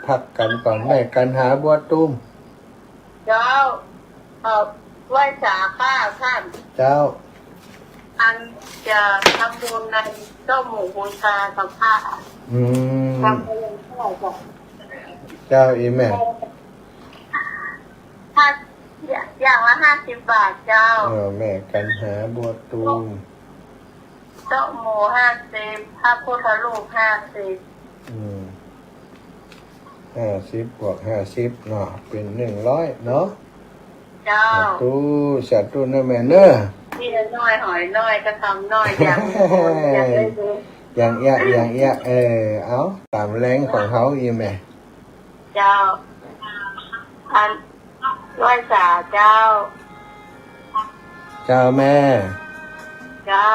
พักกันก่อนแม่กันหาบัวตูม เจ้าไหว้จ่าข้าท่าน เจ้า อันจะทำบุญในเจ้าหมู่บูชาสัมภาษณ์ทำบุญเท่าไหร่จ้ะ เจ้าอีแม่ ถ้าอย่างละ50 บาทเจ้า แม่กันหาบัวตูม เจ้าหมู50พระพุทธรูป50 50 บวก 50เนาะเป็น100เนาะ เจ้า สาธุนะแม่เนอะ ที่น้อยหอยน้อยก็ทำน้อยอย่างได้ดู อย่างเอี้ยเอาตามแรงของเขาอีแม่ เจ้าอันไหว้จ่าเจ้า เจ้าแม่ เจ้า